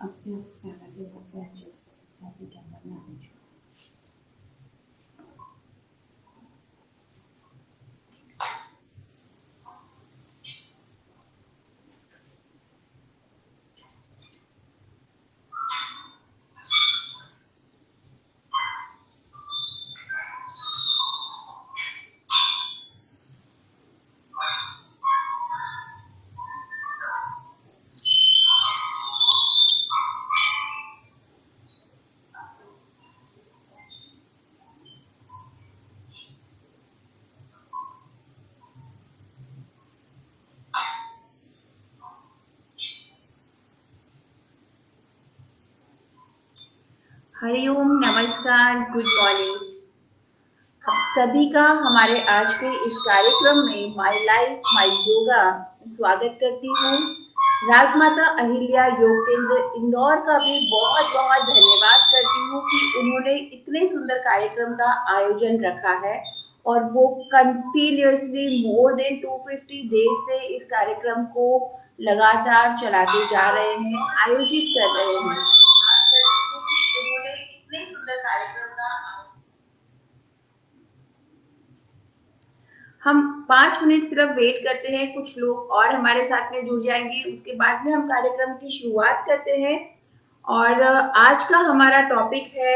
अपने कैमरा के हिसाब से एडजस्ट करें अपने कैमरा में आने चाहिए। हरिओम, नमस्कार, गुड मॉर्निंग। आप सभी का हमारे आज के इस कार्यक्रम में माय लाइफ माय योगा स्वागत करती हूँ। राजमाता अहिल्या योग केंद्र इंदौर का भी बहुत बहुत धन्यवाद करती हूँ कि उन्होंने इतने सुंदर कार्यक्रम का आयोजन रखा है और वो कंटिन्यूअसली मोर देन 250 डेज से इस कार्यक्रम को लगातार चलाते जा रहे हैं, आयोजित कर रहे हैं। उन्होंने इतने सुंदर कार्यक्रम का हम 5 मिनट सिर्फ वेट करते हैं, कुछ लोग और हमारे साथ में जुड़ जाएंगे, उसके बाद में हम कार्यक्रम की शुरुआत करते हैं। और आज का हमारा टॉपिक है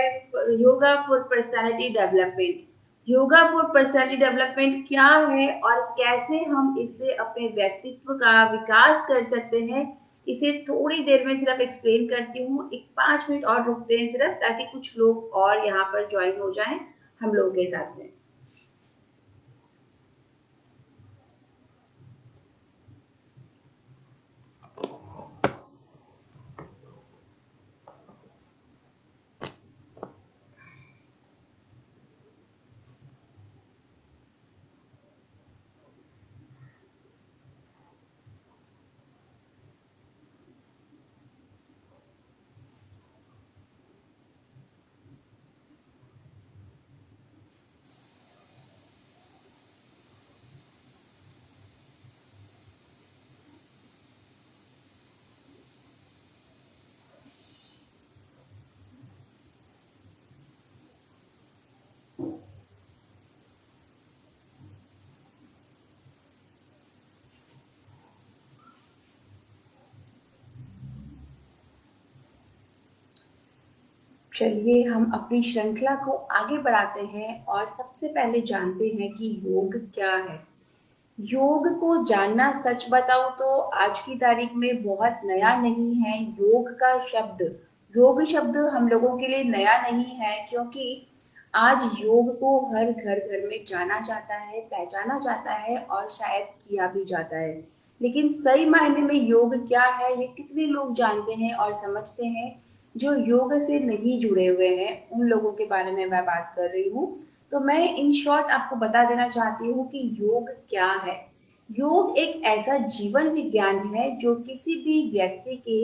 yoga for personality development. Yoga for personality development क्या है और कैसे हम इससे अपने व्यक्तित्व का विकास कर सकते हैं, इसे थोड़ी देर में सिर्फ एक्सप्लेन करती हूँ। एक 5 मिनट और रुकते हैं सिर्फ, ताकि कुछ लोग और यहाँ पर ज्वाइन हो जाएं हम लोगों के साथ में। चलिए हम अपनी श्रृंखला को आगे बढ़ाते हैं और सबसे पहले जानते हैं कि योग क्या है। योग को जानना सच बताऊं तो आज की तारीख में बहुत नया नहीं है। योग शब्द हम लोगों के लिए नया नहीं है, क्योंकि आज योग को हर घर घर में जाना जाता है, पहचाना जाता है और शायद किया भी जाता है। लेकिन सही मायने में योग क्या है, ये कितने लोग जानते हैं और समझते हैं। जो योग से नहीं जुड़े हुए हैं उन लोगों के बारे में मैं बात कर रही हूँ। तो मैं इन शॉर्ट आपको बता देना चाहती हूँ कि योग क्या है। योग एक ऐसा जीवन विज्ञान है जो किसी भी व्यक्ति के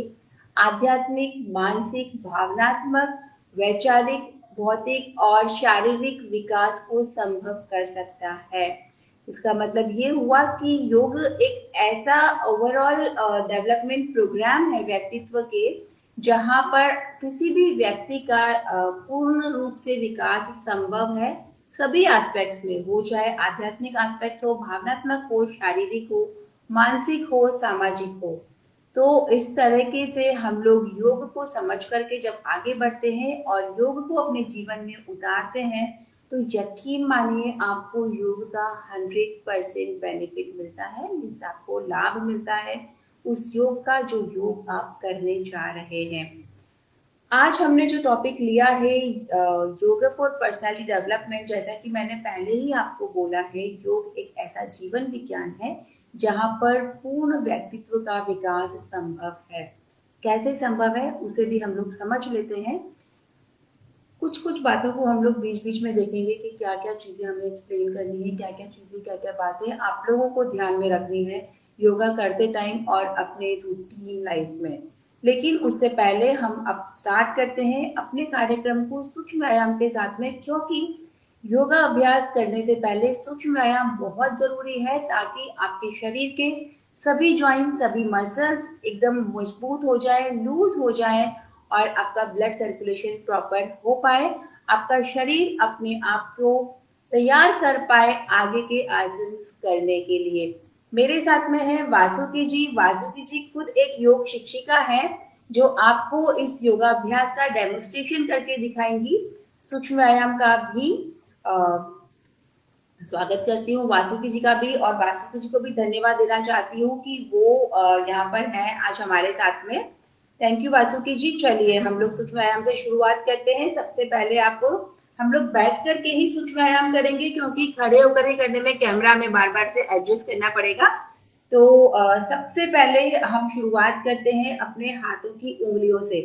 आध्यात्मिक, मानसिक, भावनात्मक, वैचारिक, भौतिक और शारीरिक विकास को संभव कर सकता है। इसका मतलब ये हुआ कि योग एक ऐसा ओवरऑल डेवलपमेंट प्रोग्राम है व्यक्तित्व के, जहाँ पर किसी भी व्यक्ति का पूर्ण रूप से विकास संभव है। सभी एस्पेक्ट्स में, वो चाहे आध्यात्मिक एस्पेक्ट्स हो, भावनात्मक हो, शारीरिक हो, मानसिक हो, सामाजिक हो। तो इस तरीके से हम लोग योग को समझ करके जब आगे बढ़ते हैं और योग को अपने जीवन में उतारते हैं, तो यकीन मानिए आपको योग का 100% बेनिफिट मिलता है, मीन्स आपको लाभ मिलता है उस योग का जो योग आप करने जा रहे हैं। आज हमने जो टॉपिक लिया है योगा फॉर पर्सनालिटी डेवलपमेंट, जैसा कि मैंने पहले ही आपको बोला है, योग एक ऐसा जीवन विज्ञान है जहाँ पर पूर्ण व्यक्तित्व का विकास संभव है। कैसे संभव है उसे भी हम लोग समझ लेते हैं। कुछ कुछ बातों को हम लोग बीच बीच में देखेंगे कि क्या क्या चीजें हमें एक्सप्लेन करनी है, क्या क्या चीजें, क्या क्या बातें आप लोगों को ध्यान में रखनी है योगा करते टाइम और अपने रूटीन लाइफ में। लेकिन उससे पहले हम अब स्टार्ट करते हैं अपने कार्यक्रम को सूक्ष्म व्यायाम के साथ में, क्योंकि योगा अभ्यास करने से पहले सूक्ष्म व्यायाम बहुत जरूरी है, ताकि आपके शरीर के सभी जॉइंट, सभी मसल्स एकदम मजबूत हो जाए, लूज हो जाए और आपका ब्लड सर्कुलेशन प्रॉपर हो पाए, आपका शरीर अपने आप को तैयार कर पाए आगे के आसन करने के लिए। मेरे साथ में है वासुकी जी। वासुकी जी खुद एक योग शिक्षिका है, जो आपको इस योगाभ्यास का डेमोन्स्ट्रेशन करके दिखाएंगी। सूक्ष्म व्यायाम का भी अ, स्वागत करती हूँ वासुकी जी का भी, और वासुकी जी को भी धन्यवाद देना चाहती हूँ कि वो यहाँ पर हैं आज हमारे साथ में। थैंक यू वासुकी जी। चलिए हम लोग सूक्ष्म व्यायाम से शुरुआत करते हैं। सबसे पहले आपको हम लोग बैठ करके ही सूक्ष्म व्यायाम करेंगे, क्योंकि खड़े होकर ही करने में कैमरा में बार बार से एडजस्ट करना पड़ेगा। तो सबसे पहले हम शुरुआत करते हैं अपने हाथों की उंगलियों से।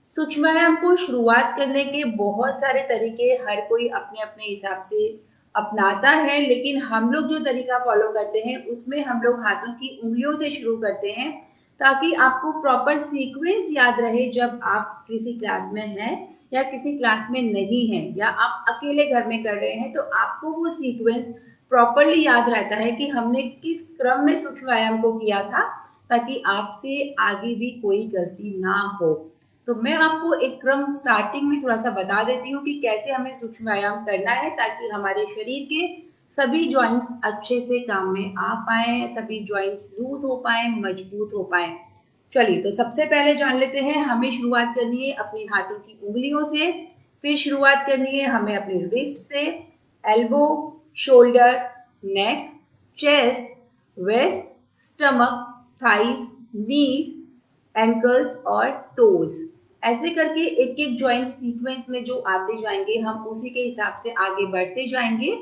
सूक्ष्म व्यायाम को शुरुआत करने के बहुत सारे तरीके हर कोई अपने अपने हिसाब से अपनाता है, लेकिन हम लोग जो तरीका फॉलो करते हैं उसमें हम लोग हाथों की उंगलियों से शुरू करते हैं, ताकि आपको प्रॉपर सीक्वेंस याद रहे जब आप किसी क्लास में हैं या किसी क्लास में नहीं हैं, या आप अकेले घर में कर रहे हैं, तो आपको वो सीक्वेंस प्रॉपरली याद रहता है कि हमने किस क्रम में सूक्ष्म व्यायाम को किया था, ताकि आपसे आगे भी कोई गलती ना हो। तो मैं आपको एक क्रम स्टार्टिंग में थोड़ा सा बता देती हूँ कि कैसे हमें सूक्ष्म व्यायाम करना है, ताकि हमारे शरीर के सभी जॉइंट्स अच्छे से काम में आ पाए, सभी जॉइंट्स लूज हो पाए, मजबूत हो पाए। चलिए तो सबसे पहले जान लेते हैं, हमें शुरुआत करनी है अपने हाथों की उंगलियों से, फिर शुरुआत करनी है हमें अपने रिस्ट से, एल्बो, शोल्डर, नेक, चेस्ट, वेस्ट, स्टमक, थाइस, नीज, एंकल्स और टोज। ऐसे करके एक एक जॉइंट सीक्वेंस में जो आते जाएंगे, हम उसी के हिसाब से आगे बढ़ते जाएंगे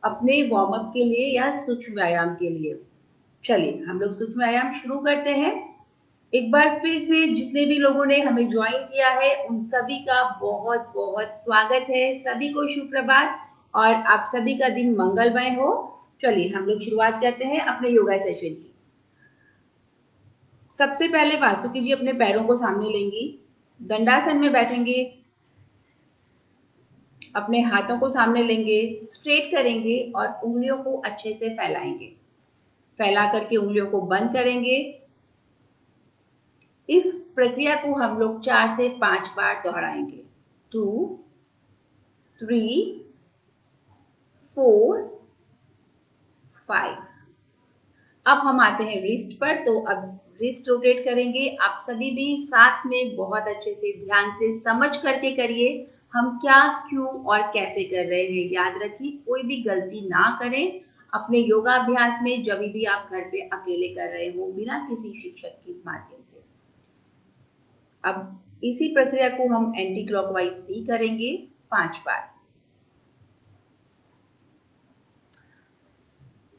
अपने वार्म अप के लिए या सूक्ष्म व्यायाम के लिए। चलिए हम लोग सूक्ष्म व्यायाम शुरू करते हैं। एक बार फिर से जितने भी लोगों ने हमें ज्वाइन किया है उन सभी का बहुत बहुत स्वागत है। सभी को शुभ प्रभात और आप सभी का दिन मंगलमय हो। चलिए हम लोग शुरुआत करते हैं अपने योगा सेशन की। सबसे पहले वासुकी जी अपने पैरों को सामने लेंगी, दंडासन में बैठेंगे, अपने हाथों को सामने लेंगे, स्ट्रेट करेंगे और उंगलियों को अच्छे से फैलाएंगे। फैला करके उंगलियों को बंद करेंगे। इस प्रक्रिया को हम लोग 4 से 5 बार दोहराएंगे। 2, 3, 4, 5। अब हम आते हैं रिस्ट पर। तो अब रिस्ट रोटेट करेंगे। आप सभी भी साथ में बहुत अच्छे से ध्यान से समझ करके करिए हम क्या, क्यों और कैसे कर रहे हैं। याद रखिए कोई भी गलती ना करें अपने योगा अभ्यास में जब भी आप घर पे अकेले कर रहे हो बिना किसी शिक्षक के माध्यम से। अब इसी प्रक्रिया को हम एंटी क्लॉकवाइज भी करेंगे 5 बार।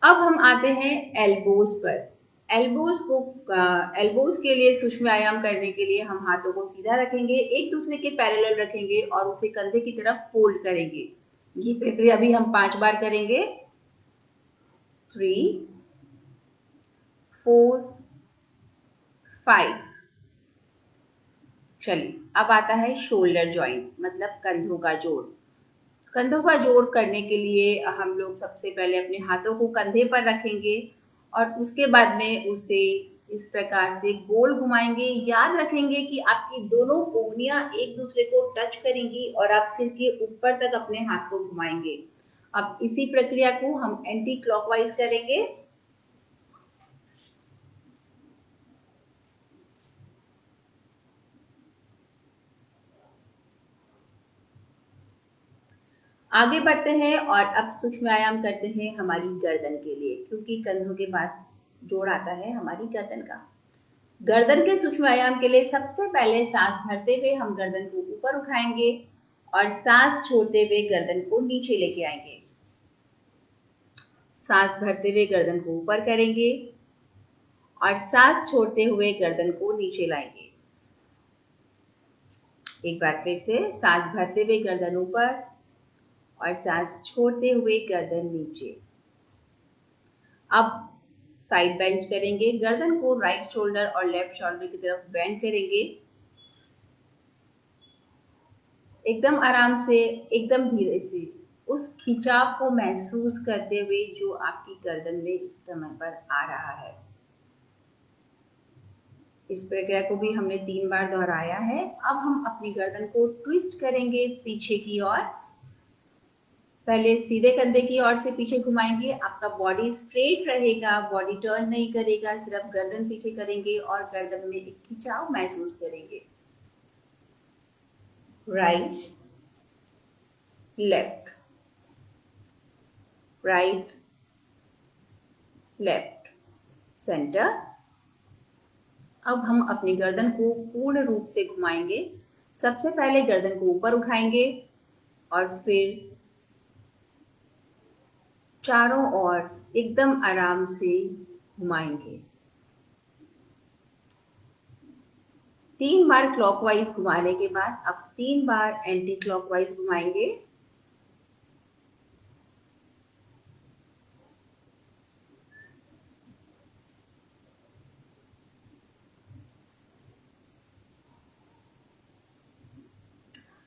अब हम आते हैं एल्बोज पर। एल्बोज के लिए सूक्ष्म व्यायाम करने के लिए हम हाथों को सीधा रखेंगे, एक दूसरे के पैरेलल रखेंगे और उसे कंधे की तरफ फोल्ड करेंगे। ये प्रक्रिया भी हम 5 बार करेंगे। 3, 4, 5। चलिए अब आता है शोल्डर जॉइंट, मतलब कंधों का जोड़। कंधों का जोड़ करने के लिए हम लोग सबसे पहले अपने हाथों को कंधे पर रखेंगे और उसके बाद में उसे इस प्रकार से गोल घुमाएंगे। याद रखेंगे कि आपकी दोनों उंगलियां एक दूसरे को टच करेंगी और आप सिर के ऊपर तक अपने हाथ को घुमाएंगे। अब इसी प्रक्रिया को हम एंटी क्लॉकवाइज करेंगे। आगे बढ़ते हैं और अब सूक्ष्म व्यायाम करते हैं हमारी गर्दन के लिए, क्योंकि कंधों के बाद जोड़ आता है हमारी गर्दन का। गर्दन के सूक्ष्म व्यायाम के लिए सबसे पहले सांस भरते हुए हम गर्दन को ऊपर उठाएंगे और सांस छोड़ते हुए गर्दन को नीचे लेके आएंगे। सांस भरते हुए गर्दन को ऊपर करेंगे और सांस छोड़ते हुए गर्दन को नीचे लाएंगे। एक बार फिर से सांस भरते हुए गर्दन ऊपर और सांस छोड़ते हुए गर्दन नीचे। अब साइड बेंड्स करेंगे, गर्दन को राइट शोल्डर और लेफ्ट शोल्डर की तरफ बेंड करेंगे। एकदम आराम से, एकदम धीरे से उस खिंचाव को महसूस करते हुए जो आपकी गर्दन में इस समय पर आ रहा है। इस प्रक्रिया को भी हमने 3 बार दोहराया है। अब हम अपनी गर्दन को ट्विस्ट करेंगे पीछे की ओर। पहले सीधे कंधे की ओर से पीछे घुमाएंगे, आपका बॉडी स्ट्रेट रहेगा, बॉडी टर्न नहीं करेगा, सिर्फ गर्दन पीछे करेंगे और गर्दन में एक खिंचाव महसूस करेंगे। Right, left, right, left, centre. अब हम अपनी गर्दन को पूर्ण रूप से घुमाएंगे। सबसे पहले गर्दन को ऊपर उठाएंगे और फिर चारों ओर एकदम आराम से घुमाएंगे। 3 बार क्लॉकवाइज घुमाने के बाद अब 3 बार एंटी क्लॉकवाइज घुमाएंगे।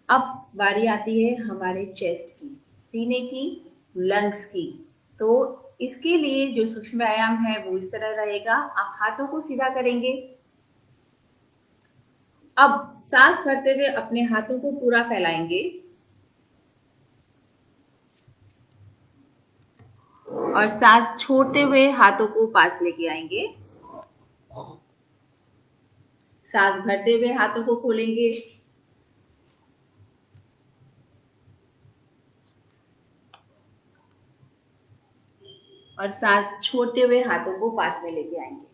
अब बारी आती है हमारे चेस्ट की, सीने की, लंग्स की। तो इसके लिए जो सूक्ष्म व्यायाम है वो इस तरह रहेगा। आप हाथों को सीधा करेंगे। अब सांस भरते हुए अपने हाथों को पूरा फैलाएंगे और सांस छोड़ते हुए हाथों को पास लेके आएंगे। सांस भरते हुए हाथों को खोलेंगे और सांस छोड़ते हुए हाथों को पास में लेके आएंगे।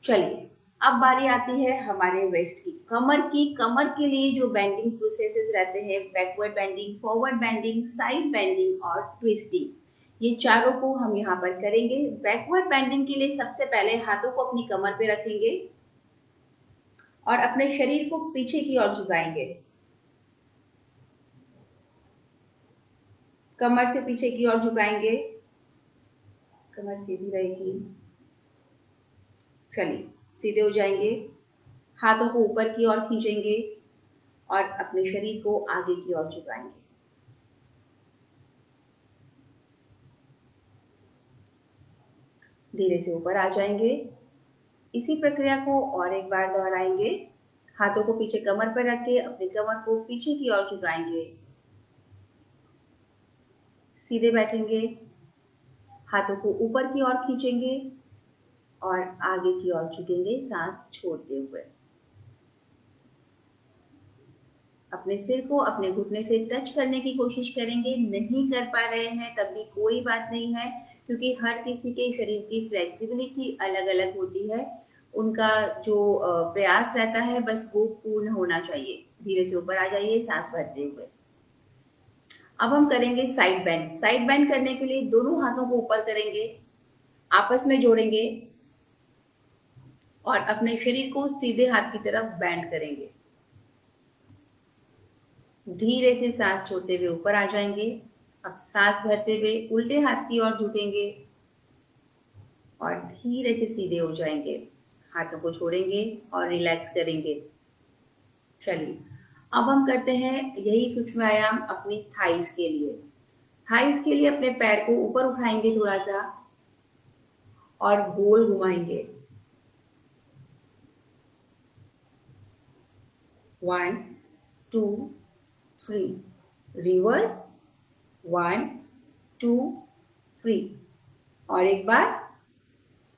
चलिए अब बारी आती है हमारे वेस्ट की, कमर की। कमर के लिए जो बेंडिंग प्रोसेसेस रहते हैं, backward bending, forward bending, side bending और ट्विस्टिंग, ये चारों को हम यहाँ पर करेंगे। बैकवर्ड बेंडिंग के लिए सबसे पहले हाथों को अपनी कमर पे रखेंगे और अपने शरीर को पीछे की ओर झुकाएंगे। कमर से पीछे की ओर झुकाएंगे, कमर सीधी रहेगी। चलिए सीधे हो जाएंगे, हाथों को ऊपर की ओर खींचेंगे और अपने शरीर को आगे की ओर झुकाएंगे। धीरे से ऊपर आ जाएंगे। इसी प्रक्रिया को और एक बार दोहराएंगे। हाथों को पीछे कमर पर रख के अपनी कमर को पीछे की ओर झुकाएंगे। सीधे बैठेंगे, हाथों को ऊपर की ओर खींचेंगे और आगे की ओर झुकेंगे सांस छोड़ते हुए। अपने सिर को अपने घुटने से टच करने की कोशिश करेंगे। नहीं कर पा रहे हैं तब भी कोई बात नहीं है, क्योंकि हर किसी के शरीर की फ्लेक्सिबिलिटी अलग अलग होती है। उनका जो प्रयास रहता है बस वो पूर्ण होना चाहिए। धीरे से ऊपर आ जाइए सांस भरते हुए। अब हम करेंगे साइड बेंड। साइड बेंड करने के लिए दोनों हाथों को ऊपर करेंगे, आपस में जोड़ेंगे और अपने शरीर को सीधे हाथ की तरफ बेंड करेंगे। धीरे से सांस छोड़ते हुए ऊपर आ जाएंगे। अब सांस भरते हुए उल्टे हाथ की ओर झुकेंगे और धीरे से सीधे हो जाएंगे। हाथों को छोड़ेंगे और रिलैक्स करेंगे। चलिए अब हम करते हैं यही सूक्ष्म व्यायाम अपनी थाइस के लिए। थाइस के लिए अपने पैर को ऊपर उठाएंगे थोड़ा सा और गोल घुमाएंगे। 1 2 3, रिवर्स 1 2 3 और एक बार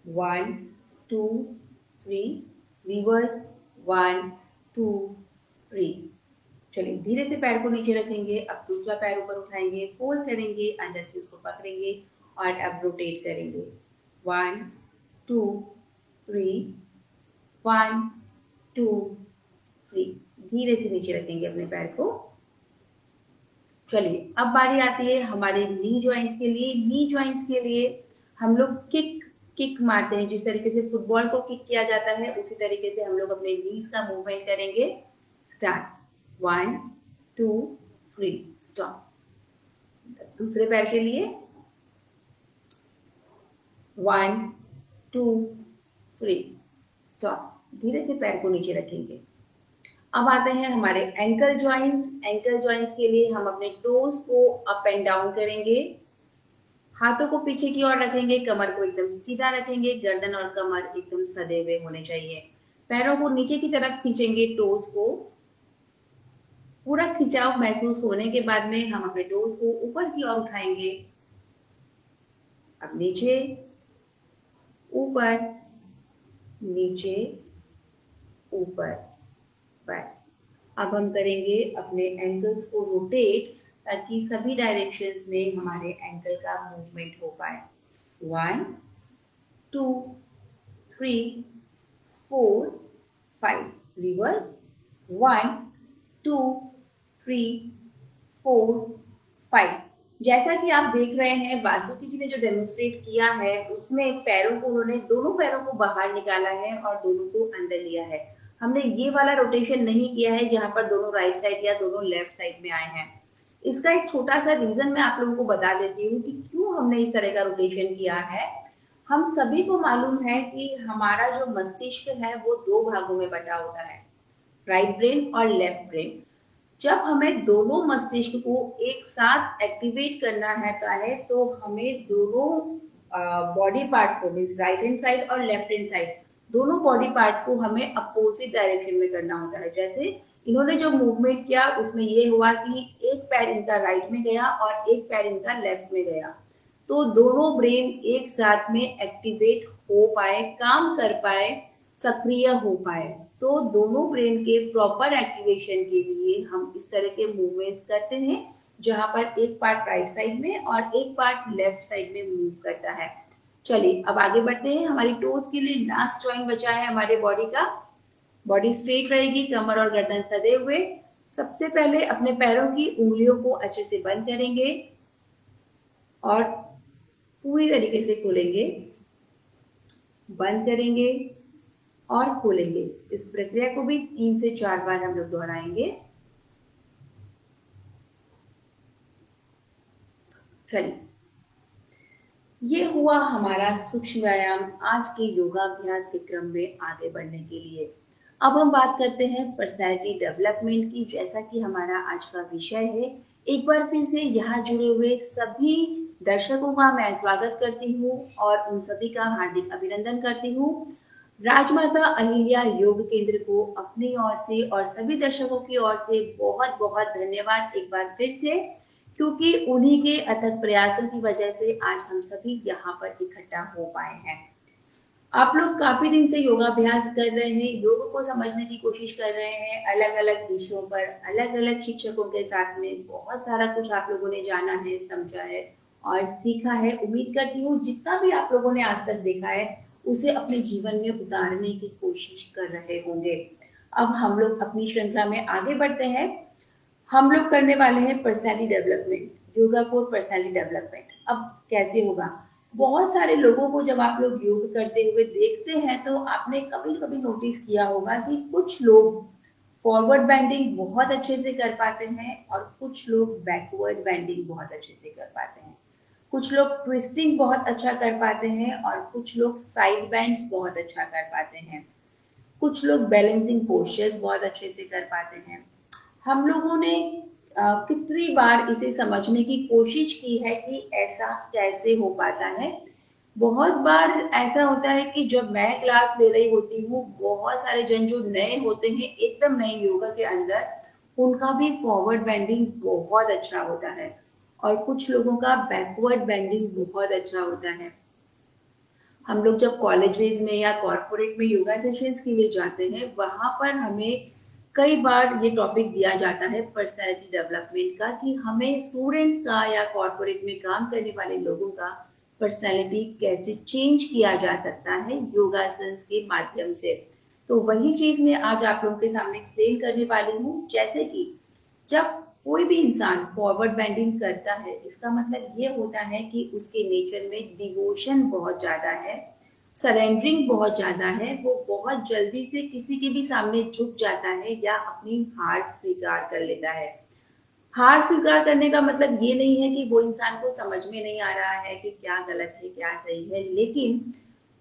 1 2 3, रिवर्स 1 2 3। चलिए धीरे से पैर को नीचे रखेंगे। अब दूसरा पैर ऊपर उठाएंगे, फोल्ड करेंगे, अंदर से उसको पकड़ेंगे और अब रोटेट करेंगे। 1 2 3, 1 2 3। धीरे से नीचे रखेंगे अपने पैर को। चलिए अब बारी आती है हमारे नी जॉइंट्स के लिए। नी जॉइंट्स के लिए हम लोग किक किक मारते हैं। जिस तरीके से फुटबॉल को किक किया जाता है उसी तरीके से हम लोग अपने नीज का मूवमेंट करेंगे। Start 1 2 3, stop. दूसरे पैर के लिए 1 2 3, स्टॉप। धीरे से पैर को नीचे रखेंगे। अब आते हैं हमारे एंकल जॉइंट्स। एंकल जॉइंट्स के लिए हम अपने टोज को अप एंड डाउन करेंगे। हाथों को पीछे की ओर रखेंगे, कमर को एकदम सीधा रखेंगे, गर्दन और कमर एकदम सधे हुए होने चाहिए। पैरों को नीचे की तरफ खींचेंगे, टोज को पूरा खिंचाव महसूस होने के बाद में हम अपने टोज को ऊपर की ओर उठाएंगे। अब नीचे ऊपर नीचे ऊपर, बस। अब हम करेंगे अपने एंकल्स को रोटेट, ताकि सभी डायरेक्शंस में हमारे एंकल का मूवमेंट हो पाए। 1 2 3 4 5, रिवर्स 1 2 3 4 5। जैसा कि आप देख रहे हैं वासुकी जी ने जो डेमोन्स्ट्रेट किया है उसमें पैरों को उन्होंने दोनों पैरों को बाहर निकाला है और दोनों को अंदर लिया है। हमने ये वाला रोटेशन नहीं किया है जहां पर दोनों राइट साइड या दोनों लेफ्ट साइड में आए हैं। इसका एक छोटा सा रीजन मैं आप लोगों को बता देती हूँ कि क्यों हमने इस तरह का रोटेशन किया है। हम सभी को मालूम है कि हमारा जो मस्तिष्क है वो दो भागों में बटा होता है, राइट ब्रेन और लेफ्ट ब्रेन। जब हमें दोनों मस्तिष्क को एक साथ एक्टिवेट करना है तो हमें दोनों बॉडी पार्ट्स को, मीन्स राइट हैंड साइड और लेफ्ट हैंड साइड, दोनों बॉडी पार्ट्स को हमें अपोजिट डायरेक्शन में करना होता है। जैसे इन्होंने जो मूवमेंट किया उसमें ये हुआ कि एक पैर इनका राइट में गया और एक पैर इनका लेफ्ट में गया, तो दोनों ब्रेन एक साथ में एक्टिवेट हो पाए, काम कर पाए, सक्रिय हो पाए। तो दोनों ब्रेन के प्रॉपर एक्टिवेशन के लिए हम इस तरह के मूवमेंट्स करते हैं, जहां पर एक पार्ट राइट साइड में और एक पार्ट लेफ्ट साइड में मूव करता है। चलिए अब आगे बढ़ते हैं। हमारी टोज के लिए लास्ट जॉइंट बचा है हमारे बॉडी का। बॉडी स्ट्रेट रहेगी, कमर और गर्दन सधे हुए। सबसे पहले अपने पैरों की उंगलियों को अच्छे से बंद करेंगे और पूरी तरीके से खोलेंगे, बंद करेंगे और खोलेंगे। इस प्रक्रिया को भी 3 से 4 बार हम लोग दोहराएंगे। चलिए ये हुआ हमारा सूक्ष्म व्यायाम आज के योगाभ्यास के क्रम में आगे बढ़ने के लिए। अब हम बात करते हैं पर्सनैलिटी डेवलपमेंट की, जैसा कि हमारा आज का विषय है। एक बार फिर से यहाँ जुड़े हुए सभी दर्शकों का मैं स्वागत करती हूँ और उन सभी का हार्दिक अभिनंदन करती हूँ। राजमाता अहिल्या योग केंद्र को अपनी ओर से और सभी दर्शकों की ओर से बहुत बहुत धन्यवाद एक बार फिर से, क्योंकि उन्हीं के अथक प्रयासों की वजह से आज हम सभी यहाँ पर इकट्ठा हो पाए हैं। आप लोग काफी दिन से योगाभ्यास कर रहे हैं, योग को समझने की कोशिश कर रहे हैं, अलग अलग विषयों पर अलग अलग शिक्षकों के साथ में बहुत सारा कुछ आप लोगों ने जाना है, समझा है और सीखा है। उम्मीद करती हूँ जितना भी आप लोगों ने आज तक देखा है उसे अपने जीवन में उतारने की कोशिश कर रहे होंगे। अब हम लोग अपनी श्रृंखला में आगे बढ़ते हैं। हम लोग करने वाले हैं personality development, yoga for personality development. अब कैसे होगा? बहुत सारे लोगों को जब आप लोग योग करते हुए देखते हैं तो आपने कभी कभी नोटिस किया होगा कि कुछ लोग फॉरवर्ड बेंडिंग बहुत अच्छे से कर पाते हैं और कुछ लोग बैकवर्ड बेंडिंग बहुत अच्छे से कर पाते हैं। कुछ लोग ट्विस्टिंग बहुत अच्छा कर पाते हैं और कुछ लोग साइड बेंड्स बहुत अच्छा कर पाते हैं। कुछ लोग बैलेंसिंग पोस्चर्स बहुत अच्छे से कर पाते हैं। हम लोगों ने कितनी बार इसे समझने की कोशिश की है कि ऐसा कैसे हो पाता है। बहुत बार ऐसा होता है कि जब मैं क्लास ले रही होती हूँ, बहुत सारे जन जो नए होते हैं एकदम नए योगा के अंदर, उनका भी फॉरवर्ड बेंडिंग बहुत अच्छा होता है और कुछ लोगों का बैकवर्ड बेंडिंग बहुत अच्छा होता है। हम लोग जब कॉलेजेस में या कॉरपोरेट में योगा सेशंस के लिए जाते हैं, वहां पर हमें कई बार ये टॉपिक दिया जाता है पर्सनैलिटी डेवलपमेंट का कि हमें स्टूडेंट्स का या कॉरपोरेट में काम करने वाले लोगों का पर्सनैलिटी कैसे चेंज किया जा सकता है योगासन्स के माध्यम से। तो वही चीज मैं आज आप लोगों के सामने एक्सप्लेन करने वाली हूँ। जैसे कि जब कोई भी इंसान फॉरवर्ड बेंडिंग करता है, इसका मतलब ये होता है कि उसके नेचर में डिवोशन बहुत ज्यादा है, सरेंडरिंग बहुत ज्यादा है। वो बहुत जल्दी से किसी के भी सामने झुक जाता है या अपनी हार स्वीकार कर लेता है। हार स्वीकार करने का मतलब ये नहीं है कि वो इंसान को समझ में नहीं आ रहा है कि क्या गलत है क्या सही है, लेकिन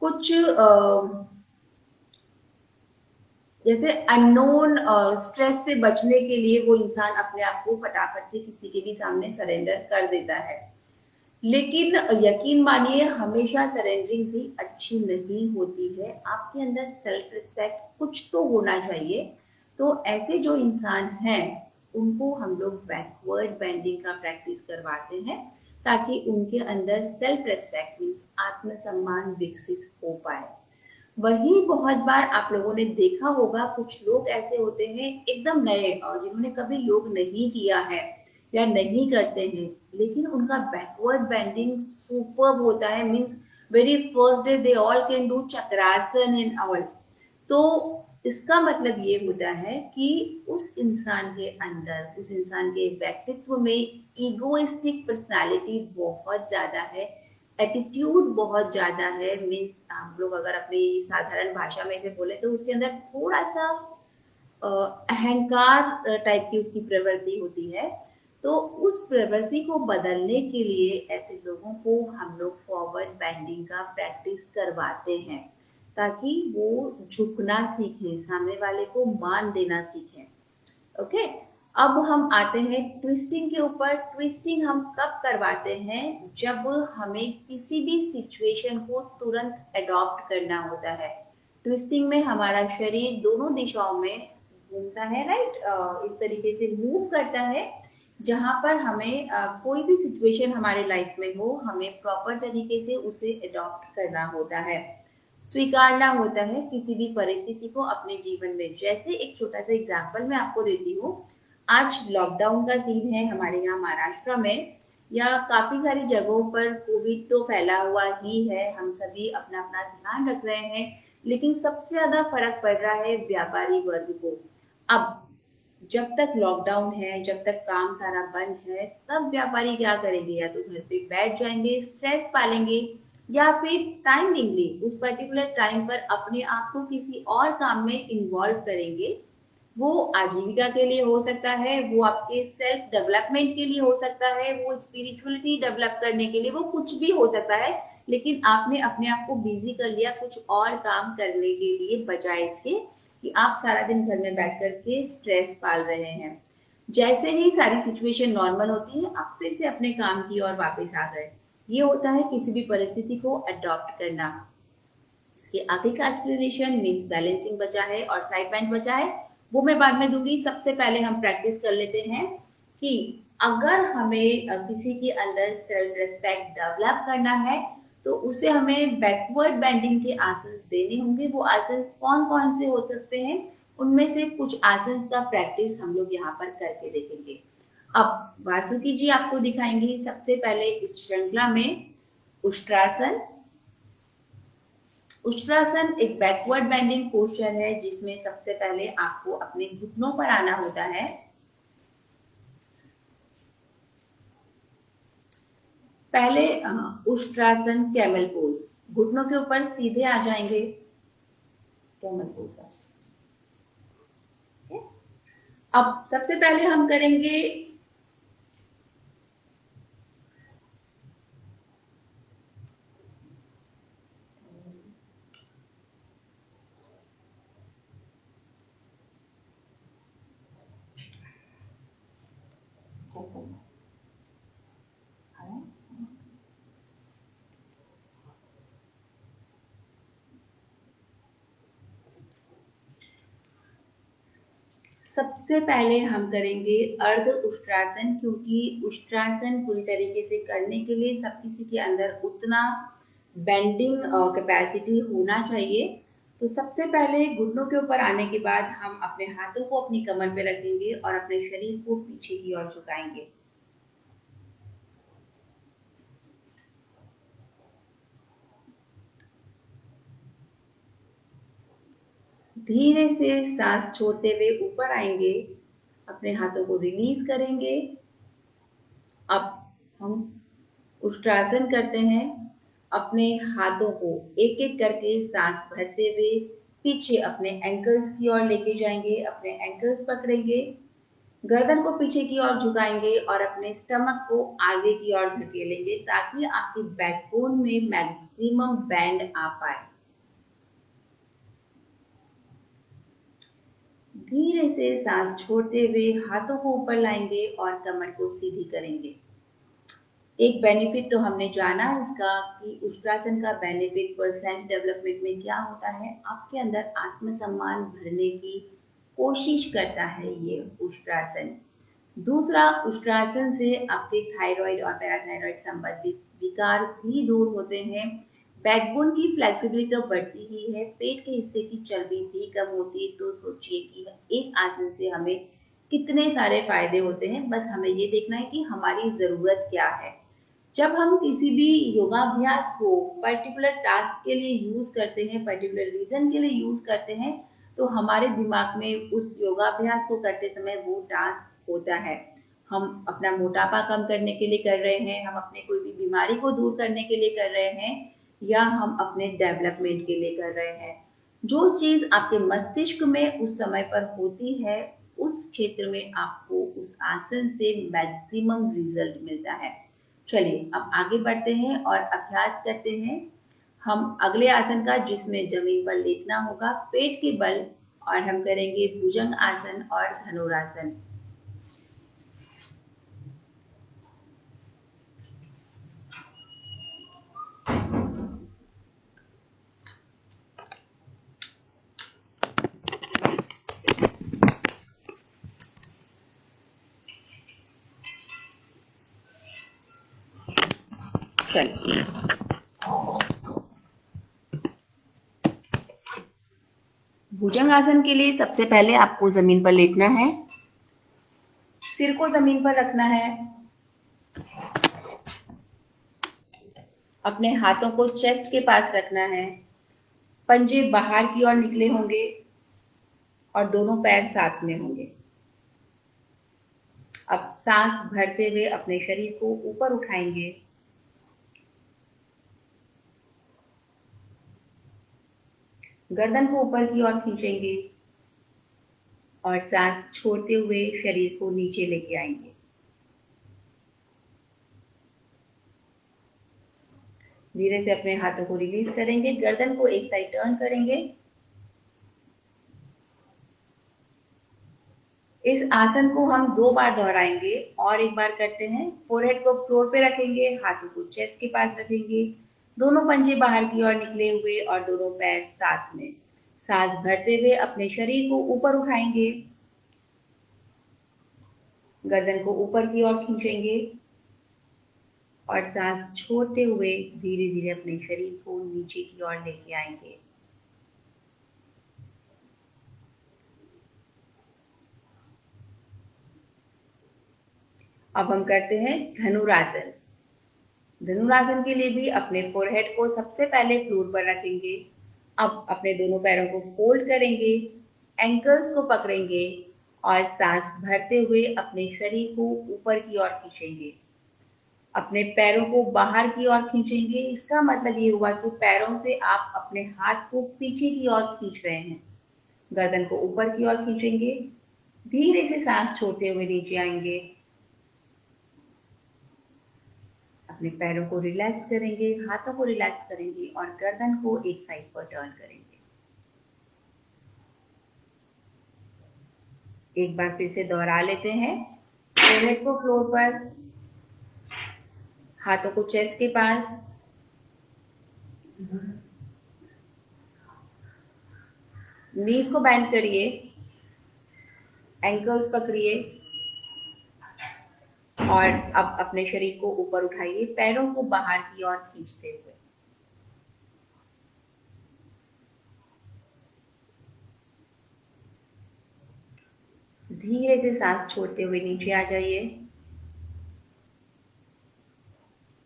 कुछ जैसे अननोन स्ट्रेस से बचने के लिए वो इंसान अपने आप को फटाफट से किसी के भी सामने सरेंडर कर देता है। लेकिन यकीन मानिए, हमेशा सरेंडरिंग भी अच्छी नहीं होती है। आपके अंदर सेल्फ रिस्पेक्ट कुछ तो होना चाहिए। तो ऐसे जो इंसान हैं उनको हम लोग बैकवर्ड बेंडिंग का प्रैक्टिस करवाते हैं ताकि उनके अंदर सेल्फ रिस्पेक्ट मीन्स आत्मसम्मान विकसित हो पाए। वही बहुत बार आप लोगों ने देखा होगा, कुछ लोग ऐसे होते हैं एकदम नए और जिन्होंने कभी योग नहीं किया है या नहीं करते हैं, लेकिन उनका बैकवर्ड बेंडिंग सुपर होता है। Means very first day they all can do chakrasana in all. तो इसका मतलब ये होता है कि उस इंसान के अंदर, उस इंसान के व्यक्तित्व में इगोइस्टिक पर्सनालिटी बहुत ज्यादा है, एटीट्यूड बहुत ज्यादा है। मीन्स हम लोग अगर अपनी साधारण भाषा में इसे बोले तो उसके अंदर थोड़ा सा अहंकार टाइप की उसकी प्रवृत्ति होती है। तो उस प्रवृत्ति को बदलने के लिए ऐसे लोगों को हम लोग फॉरवर्ड बेंडिंग का प्रैक्टिस करवाते हैं ताकि वो झुकना सीखें, सामने वाले को मान देना सीखें। ओके, अब हम आते हैं ट्विस्टिंग के ऊपर। ट्विस्टिंग हम कब करवाते हैं? जब हमें किसी भी सिचुएशन को तुरंत अडॉप्ट करना होता है। ट्विस्टिंग में हमारा शरीर दोनों दिशाओं में घूमता है, राइट, इस तरीके से मूव करता है। जहां पर हमें कोई भी सिचुएशन हमारे लाइफ में हो, हमें प्रॉपर तरीके से उसे अडॉप्ट करना होता है, स्वीकारना होता है किसी भी परिस्थिति को अपने जीवन में। जैसे एक छोटा सा एग्जाम्पल मैं आपको देती हूँ। आज लॉकडाउन का सीन है हमारे यहाँ महाराष्ट्र में, या काफी सारी जगहों पर कोविड तो फैला हुआ ही है, हम सभी अपना अपना ध्यान रख रहे हैं, लेकिन सबसे ज्यादा फर्क पड़ रहा है व्यापारी वर्ग को। अब जब तक लॉकडाउन है, जब तक काम सारा बंद है, तब व्यापारी क्या करेंगे? या तो घर पे बैठ जाएंगे, स्ट्रेस पालेंगे, या फिर टाइमिंगली उस पर्टिकुलर टाइम पर अपने आप को किसी और काम में इन्वॉल्व करेंगे। वो आजीविका के लिए हो सकता है, वो आपके सेल्फ डेवलपमेंट के लिए हो सकता है, वो स्पिरिचुअलिटी डेवलप करने के लिए, वो कुछ भी हो सकता है। लेकिन आपने अपने आप को बिजी कर लिया कुछ और काम करने के लिए, बजाय इसके कि आप सारा दिन घर में बैठ करके स्ट्रेस पाल रहे हैं। जैसे ही सारी सिचुएशन नॉर्मल होती है, आप फिर से अपने काम की ओर वापस आ गए। ये होता है किसी भी परिस्थिति को अडॉप्ट करना। इसके आगे का एक्सप्लेनेशन मीन्स बैलेंसिंग बचा है और साइड बेंच बचा है, वो मैं बाद में दूंगी। सबसे पहले हम प्रैक्टिस कर लेते हैं कि अगर हमें किसी के अंदर सेल्फ रिस्पेक्ट डेवलप करना है तो उसे हमें बैकवर्ड बेंडिंग के आसन देने होंगे। वो आसन कौन कौन से हो सकते हैं, उनमें से कुछ आसन का प्रैक्टिस हम लोग यहाँ पर करके देखेंगे। अब वासुकी जी आपको दिखाएंगी सबसे पहले इस श्रृंखला में उष्ट्रासन। उष्ट्रासन एक बैकवर्ड बेंडिंग पोस्चर है जिसमें सबसे पहले आपको अपने घुटनों पर आना होता है। पहले उष्ट्रासन कैमल पोज, घुटनों के ऊपर सीधे आ जाएंगे। Camel pose. अब सबसे पहले हम करेंगे सबसे पहले हम करेंगे अर्ध उष्ट्रासन, क्योंकि उष्ट्रासन पूरी तरीके से करने के लिए सब किसी के अंदर उतना बेंडिंग कैपेसिटी होना चाहिए। तो सबसे पहले घुटनों के ऊपर आने के बाद हम अपने हाथों को अपनी कमर पे रखेंगे और अपने शरीर को पीछे की ओर झुकाएंगे। धीरे से सांस छोड़ते हुए ऊपर आएंगे, अपने हाथों को रिलीज करेंगे। अब हम उष्ट्रासन करते हैं। अपने हाथों को एक एक करके सांस भरते हुए पीछे अपने एंकल्स की ओर लेके जाएंगे, अपने एंकल्स पकड़ेंगे, गर्दन को पीछे की ओर झुकाएंगे और अपने स्टमक को आगे की ओर धकेलेंगे ताकि आपकी बैकबोन में मैक्सिमम बैंड आ पाए। धीरे से सांस छोड़ते हुए हाथों को ऊपर लाएंगे और कमर को सीधी करेंगे। एक बेनिफिट तो हमने जाना इसका कि उष्ट्रासन का बेनिफिट पर्सनैलिटी डेवलपमेंट में क्या होता है, आपके अंदर आत्मसम्मान भरने की कोशिश करता है ये उष्ट्रासन। दूसरा, उष्ट्रासन से आपके थायराइड और पैराथायराइड संबंधित विकार भी दूर होते हैं। बैकबोन की फ्लेक्सिबिलिटी तो बढ़ती ही है, पेट के हिस्से की चर्बी भी कम होती है। तो सोचिए कि एक आसन से हमें कितने सारे फायदे होते हैं, बस हमें ये देखना है कि हमारी ज़रूरत क्या है। जब हम किसी भी योगाभ्यास को पर्टिकुलर टास्क के लिए यूज़ करते हैं, पर्टिकुलर रीज़न के लिए यूज़ करते हैं, तो हमारे दिमाग में उस योगाभ्यास को करते समय वो टास्क होता है। हम अपना मोटापा कम करने के लिए कर रहे हैं, हम अपने कोई भी बीमारी को दूर करने के लिए कर रहे हैं, या हम अपने डेवलपमेंट के लिए कर रहे हैं। जो चीज़ आपके मस्तिष्क में उस समय पर होती है, उस क्षेत्र में आपको उस आसन से मैक्सिमम रिजल्ट मिलता है। चलिए अब आगे बढ़ते हैं और अभ्यास करते हैं हम अगले आसन का, जिसमें जमीन पर लेटना होगा पेट के बल, और हम करेंगे भुजंग आसन और धनुरासन। चलिए भुजंग आसन के लिए सबसे पहले आपको जमीन पर लेटना है, सिर को जमीन पर रखना है, अपने हाथों को चेस्ट के पास रखना है, पंजे बाहर की ओर निकले होंगे और दोनों पैर साथ में होंगे। अब सांस भरते हुए अपने शरीर को ऊपर उठाएंगे, गर्दन को ऊपर की ओर खींचेंगे और सांस छोड़ते हुए शरीर को नीचे लेके आएंगे। धीरे से अपने हाथों को रिलीज करेंगे, गर्दन को एक साइड टर्न करेंगे। इस आसन को हम 2 बार दोहराएंगे और एक बार करते हैं। फोरहेड को फ्लोर पे रखेंगे, हाथों को चेस्ट के पास रखेंगे, दोनों पंजे बाहर की ओर निकले हुए और दोनों पैर साथ में। सांस भरते हुए अपने शरीर को ऊपर उठाएंगे, गर्दन को ऊपर की ओर खींचेंगे और सांस छोड़ते हुए धीरे धीरे अपने शरीर को नीचे की ओर लेके आएंगे। अब हम करते हैं धनुरासन। धनुरासन के लिए भी अपने फोरहेड को सबसे पहले फ्लोर पर रखेंगे। अब अपने दोनों पैरों को फोल्ड करेंगे, एंकल्स को पकड़ेंगे और सांस भरते हुए अपने शरीर को ऊपर की ओर खींचेंगे। अपने पैरों को बाहर की ओर खींचेंगे। इसका मतलब ये हुआ कि पैरों से आप अपने हाथ को पीछे की ओर खींच रहे हैं। गर्दन को ऊपर की ओर खींचेंगे। धीरे से सांस छोड़ते हुए नीचे आएंगे। अपने पैरों को रिलैक्स करेंगे, हाथों को रिलैक्स करेंगे और गर्दन को एक साइड पर टर्न करेंगे। एक बार फिर से दोहरा लेते हैं। फोरहेड को फ्लोर पर, हाथों को चेस्ट के पास, नीज को बेंड करिए, एंकल्स पकड़िए और अब अपने शरीर को ऊपर उठाइए, पैरों को बाहर की ओर खींचते हुए। धीरे से सांस छोड़ते हुए नीचे आ जाइए।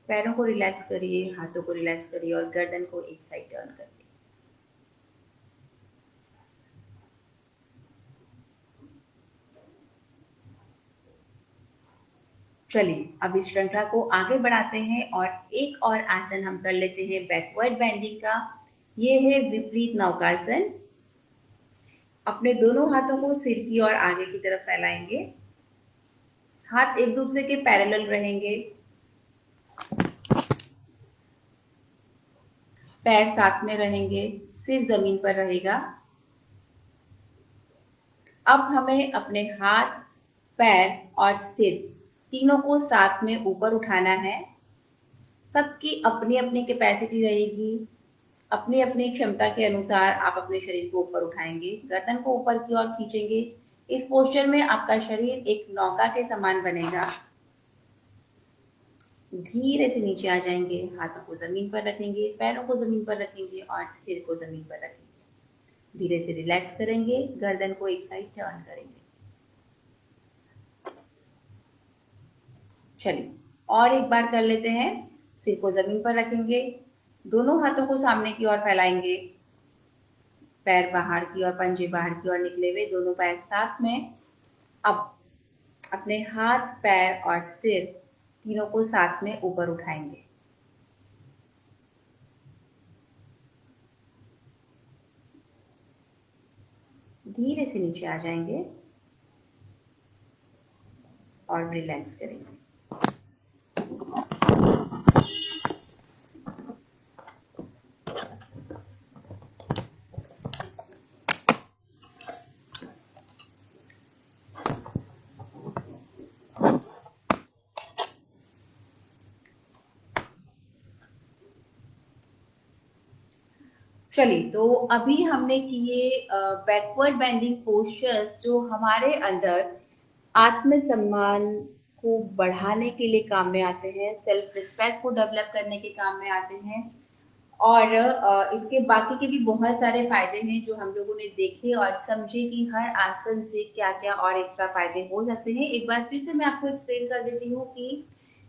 पैरों को रिलैक्स करिए, हाथों को रिलैक्स करिए और गर्दन को एक साइड टर्न करिए। चलिए अब इस श्रृंखला को आगे बढ़ाते हैं और एक और आसन हम कर लेते हैं बैकवर्ड बेंडिंग का। ये है विपरीत नौकासन। अपने दोनों हाथों को सिर की ओर आगे की तरफ फैलाएंगे। हाथ एक दूसरे के पैरेलल रहेंगे। पैर साथ में रहेंगे, सिर जमीन पर रहेगा। अब हमें अपने हाथ, पैर और सिर तीनों को साथ में ऊपर उठाना है। सबकी अपनी अपनी कैपेसिटी रहेगी। अपनी अपनी क्षमता के अनुसार आप अपने शरीर को ऊपर उठाएंगे, गर्दन को ऊपर की ओर खींचेंगे। इस पोस्चर में आपका शरीर एक नौका के समान बनेगा। धीरे से नीचे आ जाएंगे, हाथों को जमीन पर रखेंगे, पैरों को जमीन पर रखेंगे और सिर को जमीन पर रखेंगे। धीरे से रिलैक्स करेंगे, गर्दन को एक साइड टर्न करेंगे। चलिए और एक बार कर लेते हैं। सिर को जमीन पर रखेंगे, दोनों हाथों को सामने की ओर फैलाएंगे, पैर बाहर की ओर, पंजे बाहर की ओर निकले हुए, दोनों पैर साथ में। अब अपने हाथ, पैर और सिर तीनों को साथ में ऊपर उठाएंगे। धीरे से नीचे आ जाएंगे और रिलैक्स करेंगे। चलिए तो अभी हमने किए बैकवर्ड बेंडिंग पोस्चर्स जो हमारे अंदर आत्मसम्मान को बढ़ाने के लिए काम में आते हैं, सेल्फ रिस्पेक्ट को डेवलप करने के काम में आते हैं। और इसके बाकी के भी बहुत सारे फायदे हैं जो हम लोगों ने देखे और समझे कि हर आसन से क्या क्या और एक्स्ट्रा फायदे हो सकते हैं। एक बार फिर से मैं आपको एक्सप्लेन कर देती हूँ कि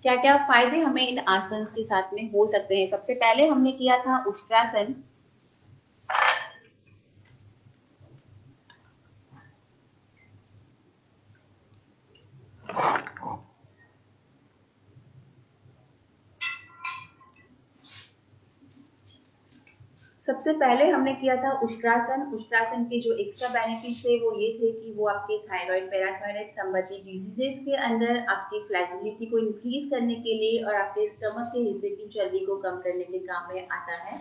क्या क्या फायदे हमें इन आसन के साथ में हो सकते हैं। सबसे पहले हमने किया था उष्ट्रासन। सबसे पहले हमने किया था उष्ट्रासन। उष्ट्रासन के जो एक्स्ट्रा बेनिफिट थे वो ये थे कि वो आपके थायराइड, पैराथायराइड संबंधी डिजीजेस के अंदर आपकी फ्लेक्सिबिलिटी को इंक्रीज करने के लिए और आपके स्टमक के हिस्से की चर्बी को कम करने के काम में आता है।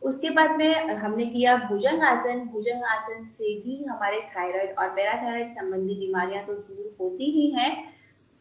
उसके बाद में हमने किया भुजंग आसन। भुजंग आसन से भी हमारे थायराइड और पैराथायराइड संबंधी बीमारियां तो दूर होती ही हैं।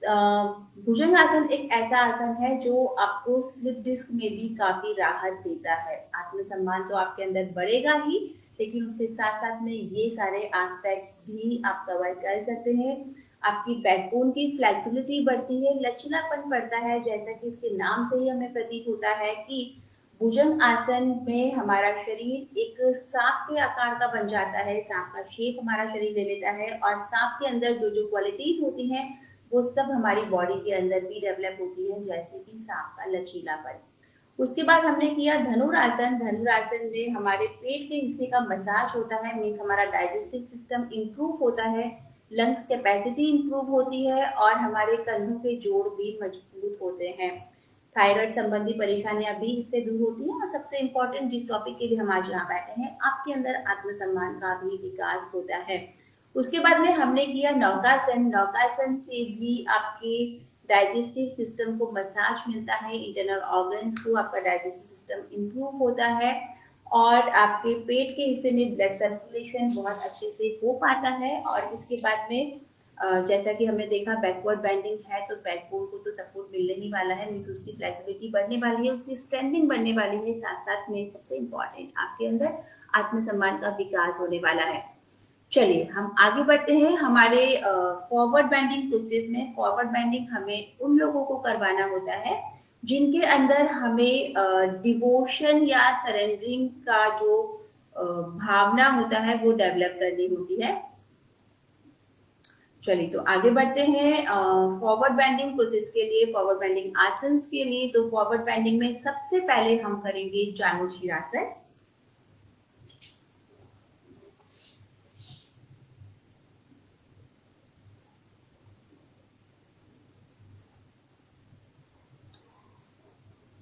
भुजंग आसन एक ऐसा आसन है जो आपको स्लिप डिस्क में भी काफी राहत देता है। आत्मसम्मान तो आपके अंदर बढ़ेगा ही, लेकिन उसके साथ साथ में ये सारे एस्पेक्ट्स भी आप कवर कर सकते हैं। आपकी बैकबोन की फ्लेक्सिबिलिटी बढ़ती है, लचीलापन बढ़ता है, जैसा कि इसके नाम से ही हमें प्रतीत होता है कि भुजंग आसन में हमारा शरीर एक सांप के आकार का बन जाता है, सांप का शेप हमारा शरीर ले लेता है और सांप के अंदर जो जो क्वालिटीज होती हैं वो सब हमारी बॉडी के अंदर भी डेवलप होती है, जैसे कि सांप का लचीलापन। उसके बाद हमने किया धनुरासन। धनुरासन में हमारे पेट के हिस्से का मसाज होता है, मीन्स हमारा डाइजेस्टिव सिस्टम इंप्रूव होता है, लंग्स कैपेसिटी इंप्रूव होती है और हमारे कंधों के जोड़ भी मजबूत होते हैं। थायराइड संबंधी परेशानियां भी इससे दूर होती हैं और सबसे इम्पोर्टेंट जिस टॉपिक के लिए हम आज यहाँ बैठे हैं, आपके अंदर आत्मसम्मान का भी विकास होता है। उसके बाद में हमने किया नौकासन। नौकासन से भी आपके डाइजेस्टिव सिस्टम को मसाज मिलता है, इंटरनल ऑर्गन्स को, आपका डाइजेस्टिव सिस्टम इंप्रूव होता है और आपके पेट के हिस्से में ब्लड सर्कुलेशन बहुत अच्छे से हो पाता है। और इसके बाद में जैसा कि हमने देखा बैकवर्ड बेंडिंग है तो बैकबोन को तो सपोर्ट मिलने ही वाला है, मीन्स उसकी फ्लेक्सिबिलिटी बढ़ने वाली है, उसकी स्ट्रेंथिंग बढ़ने वाली है, साथ साथ में सबसे इम्पोर्टेंट आपके अंदर आत्मसम्मान का विकास होने वाला है। चलिए हम आगे बढ़ते हैं हमारे फॉरवर्ड बेंडिंग प्रोसेस में। फॉरवर्ड बेंडिंग हमें उन लोगों को करवाना होता है जिनके अंदर हमें डिवोशन या सरेंडरिंग का जो भावना होता है वो डेवलप करनी होती है। चलिए तो आगे बढ़ते हैं फॉरवर्ड बेंडिंग प्रोसेस के लिए, फॉरवर्ड बेंडिंग आसन के लिए। तो फॉरवर्ड बेंडिंग में सबसे पहले हम करेंगे जानुशीरासन।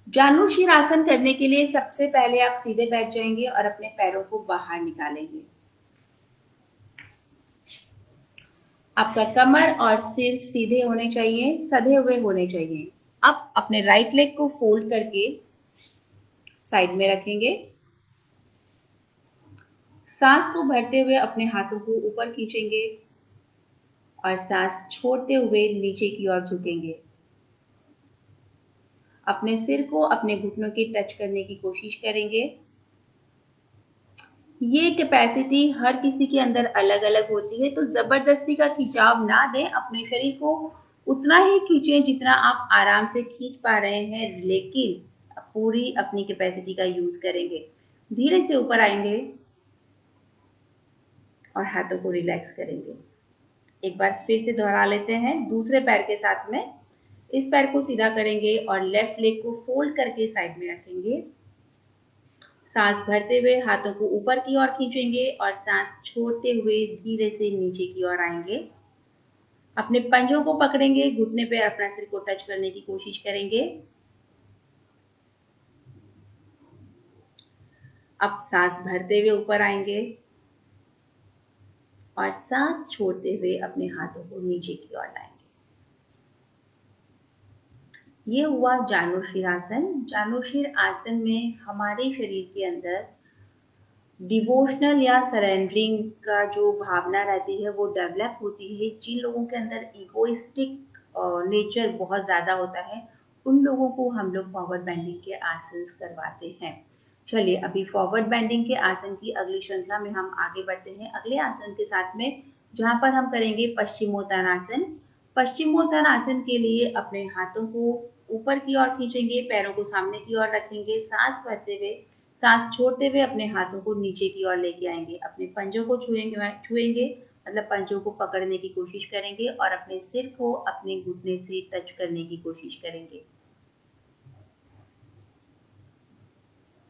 जानुशीरासन करने के लिए सबसे पहले आप सीधे बैठ जाएंगे और अपने पैरों को बाहर निकालेंगे। आपका कमर और सिर सीधे होने चाहिए, सधे हुए होने चाहिए। अब अपने राइट लेग को फोल्ड करके साइड में रखेंगे। सांस को भरते हुए अपने हाथों को ऊपर खींचेंगे और सांस छोड़ते हुए नीचे की ओर झुकेंगे। अपने सिर को अपने घुटनों की टच करने की कोशिश करेंगे। ये कैपेसिटी हर किसी के अंदर अलग अलग होती है, तो जबरदस्ती का खिंचाव ना दें, अपने शरीर को उतना ही खींचें जितना आप आराम से खींच पा रहे हैं, लेकिन पूरी अपनी कैपेसिटी का यूज करेंगे। धीरे से ऊपर आएंगे और हाथों को रिलैक्स करेंगे। एक बार फिर से दोहरा लेते हैं दूसरे पैर के साथ में। इस पैर को सीधा करेंगे और लेफ्ट लेग को फोल्ड करके साइड में रखेंगे। सांस भरते हुए हाथों को ऊपर की ओर खींचेंगे और सांस छोड़ते हुए धीरे से नीचे की ओर आएंगे। अपने पंजों को पकड़ेंगे, घुटने पे अपना सिर को टच करने की कोशिश करेंगे। अब सांस भरते हुए ऊपर आएंगे और सांस छोड़ते हुए अपने हाथों को नीचे की ओर लाएंगे। ये हुआ जानुशीर आसन। जानुशीर आसन में हमारे शरीर के अंदर डिवोशनल या सरेंडरिंग का जो भावना रहती है वो डेवलप होती है। जिन लोगों के अंदर इगोइस्टिक नेचर बहुत ज़्यादा होता है उन लोगों को हम लोग फॉरवर्ड बेंडिंग के आसन करवाते हैं। चलिए अभी फॉरवर्ड बेंडिंग के आसन की अगली श्रृंखला में हम आगे बढ़ते हैं अगले आसन के साथ में, जहाँ पर हम करेंगे पश्चिमोत्तानासन। पश्चिमोत्तानासन के लिए अपने हाथों को ऊपर की ओर खींचेंगे, पैरों को सामने की ओर रखेंगे, सांस भरते हुए सांस छोड़ते हुए अपने हाथों को नीचे की ओर लेके आएंगे। अपने पंजों को छुएंगे मतलब पंजों को पकड़ने की कोशिश करेंगे और अपने सिर को अपने घुटने से टच करने की कोशिश करेंगे।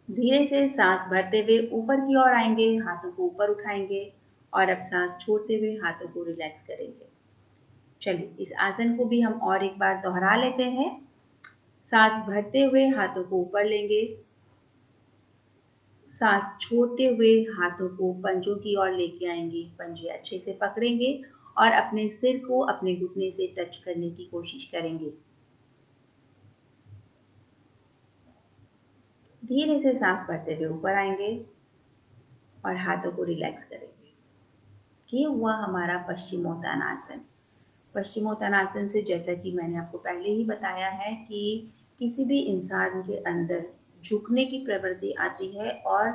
धीरे से सांस भरते हुए ऊपर की ओर आएंगे, हाथों को ऊपर उठाएंगे और अब सांस छोड़ते हुए हाथों को रिलैक्स करेंगे। चलिए इस आसन को भी हम और एक बार दोहरा लेते हैं। सांस भरते हुए हाथों को ऊपर लेंगे, सांस छोड़ते हुए हाथों को पंजों की ओर लेके आएंगे, पंजे अच्छे से पकड़ेंगे और अपने सिर को अपने घुटने से टच करने की कोशिश करेंगे। धीरे से सांस भरते हुए ऊपर आएंगे और हाथों को रिलैक्स करेंगे। ये हुआ हमारा पश्चिमोत्तानासन। पश्चिमोत्तानासन से जैसा कि मैंने आपको पहले ही बताया है कि किसी भी इंसान के अंदर झुकने की प्रवृत्ति आती है और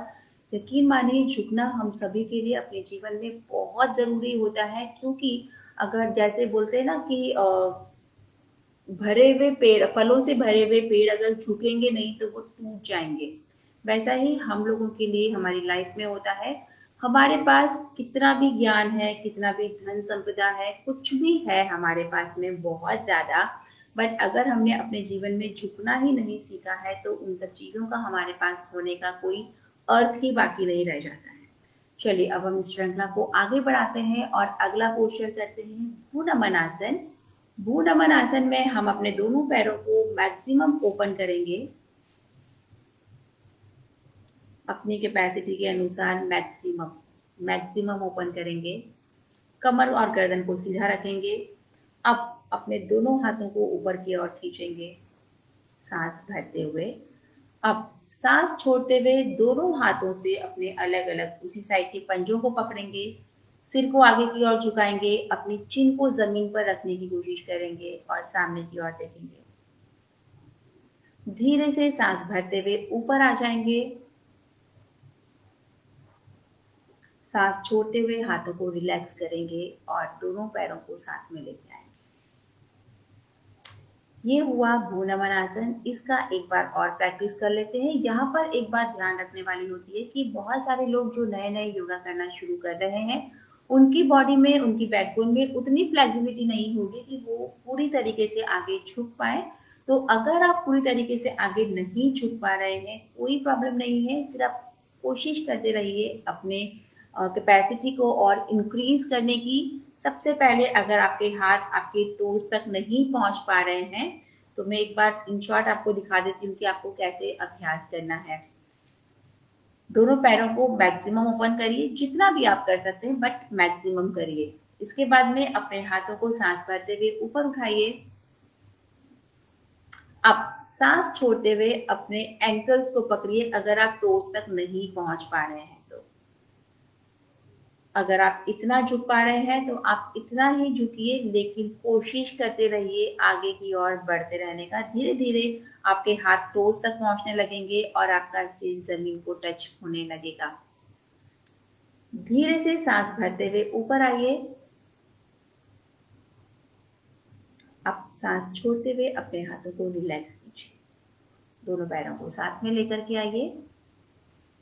यकीन मानिए झुकना हम सभी के लिए अपने जीवन में बहुत ज़रूरी होता है, क्योंकि अगर जैसे बोलते हैं ना कि भरे हुए पेड़, फलों से भरे हुए पेड़ अगर झुकेंगे नहीं तो वो टूट जाएंगे। वैसा ही हम लोगों के लिए हमारी लाइफ में होता है। हमारे पास कितना भी ज्ञान है, कितना भी धन संपदा है, कुछ भी है हमारे पास में बहुत ज्यादा, बट अगर हमने अपने जीवन में झुकना ही नहीं सीखा है तो उन सब चीजों का हमारे पास होने का कोई अर्थ ही बाकी नहीं रह जाता है। चलिए अब हम इस श्रृंखला को आगे बढ़ाते हैं और अगला पोस्चर करते हैं भू आसन। भू आसन में हम अपने दोनों पैरों को मैक्सिमम ओपन करेंगे, अपनी कैपेसिटी के अनुसार मैक्सिमम मैक्सिमम ओपन करेंगे। कमर और गर्दन को सीधा रखेंगे। अब अपने दोनों हाथों को ऊपर की ओर खींचेंगे सांस भरते हुए। अब सांस छोड़ते हुए दोनों हाथों से अपने अलग अलग उसी साइड के पंजों को पकड़ेंगे। सिर को आगे की ओर झुकाएंगे, अपनी चिन को जमीन पर रखने की कोशिश करेंगे और सामने की ओर देखेंगे। धीरे से सांस भरते हुए ऊपर आ जाएंगे। सांस छोड़ते हुए हाथों को रिलैक्स करेंगे और दोनों पैरों को साथ में लेके आएंगे। ये हुआ भ्रू नमन आसन। इसका एक बार और प्रैक्टिस कर लेते हैं। यहाँ पर एक बात ध्यान रखने वाली होती है कि बहुत सारे लोग जो नए नए योगा करना शुरू कर रहे हैं, उनकी बॉडी में, उनकी बैकबोन में उतनी फ्लेक्सिबिलिटी नहीं होगी कि वो पूरी तरीके से आगे झुक पाए। तो अगर आप पूरी तरीके से आगे नहीं झुक पा रहे हैं, कोई प्रॉब्लम नहीं है, सिर्फ कोशिश करते रहिए अपने कैपेसिटी को और इंक्रीज करने की। सबसे पहले अगर आपके हाथ आपके टोज तक नहीं पहुंच पा रहे हैं तो मैं एक बार इन शॉर्ट आपको दिखा देती हूँ कि आपको कैसे अभ्यास करना है। दोनों पैरों को मैक्सिमम ओपन करिए, जितना भी आप कर सकते हैं बट मैक्सिमम करिए। इसके बाद में अपने हाथों को सांस भरते हुए ऊपर उठाइए। अब सांस छोड़ते हुए अपने एंकल्स को पकड़िए अगर आप टोस तक नहीं पहुंच पा रहे हैं तो। अगर आप इतना झुक पा रहे हैं तो आप इतना ही झुकिए, लेकिन कोशिश करते रहिए आगे की ओर बढ़ते रहने का। धीरे धीरे आपके हाथ टोस तक पहुंचने लगेंगे और आपका सिर जमीन को टच होने लगेगा। धीरे से सांस भरते हुए ऊपर आइए। अब सांस छोड़ते हुए अपने हाथों को रिलैक्स कीजिए। दोनों पैरों को साथ में लेकर के आइए।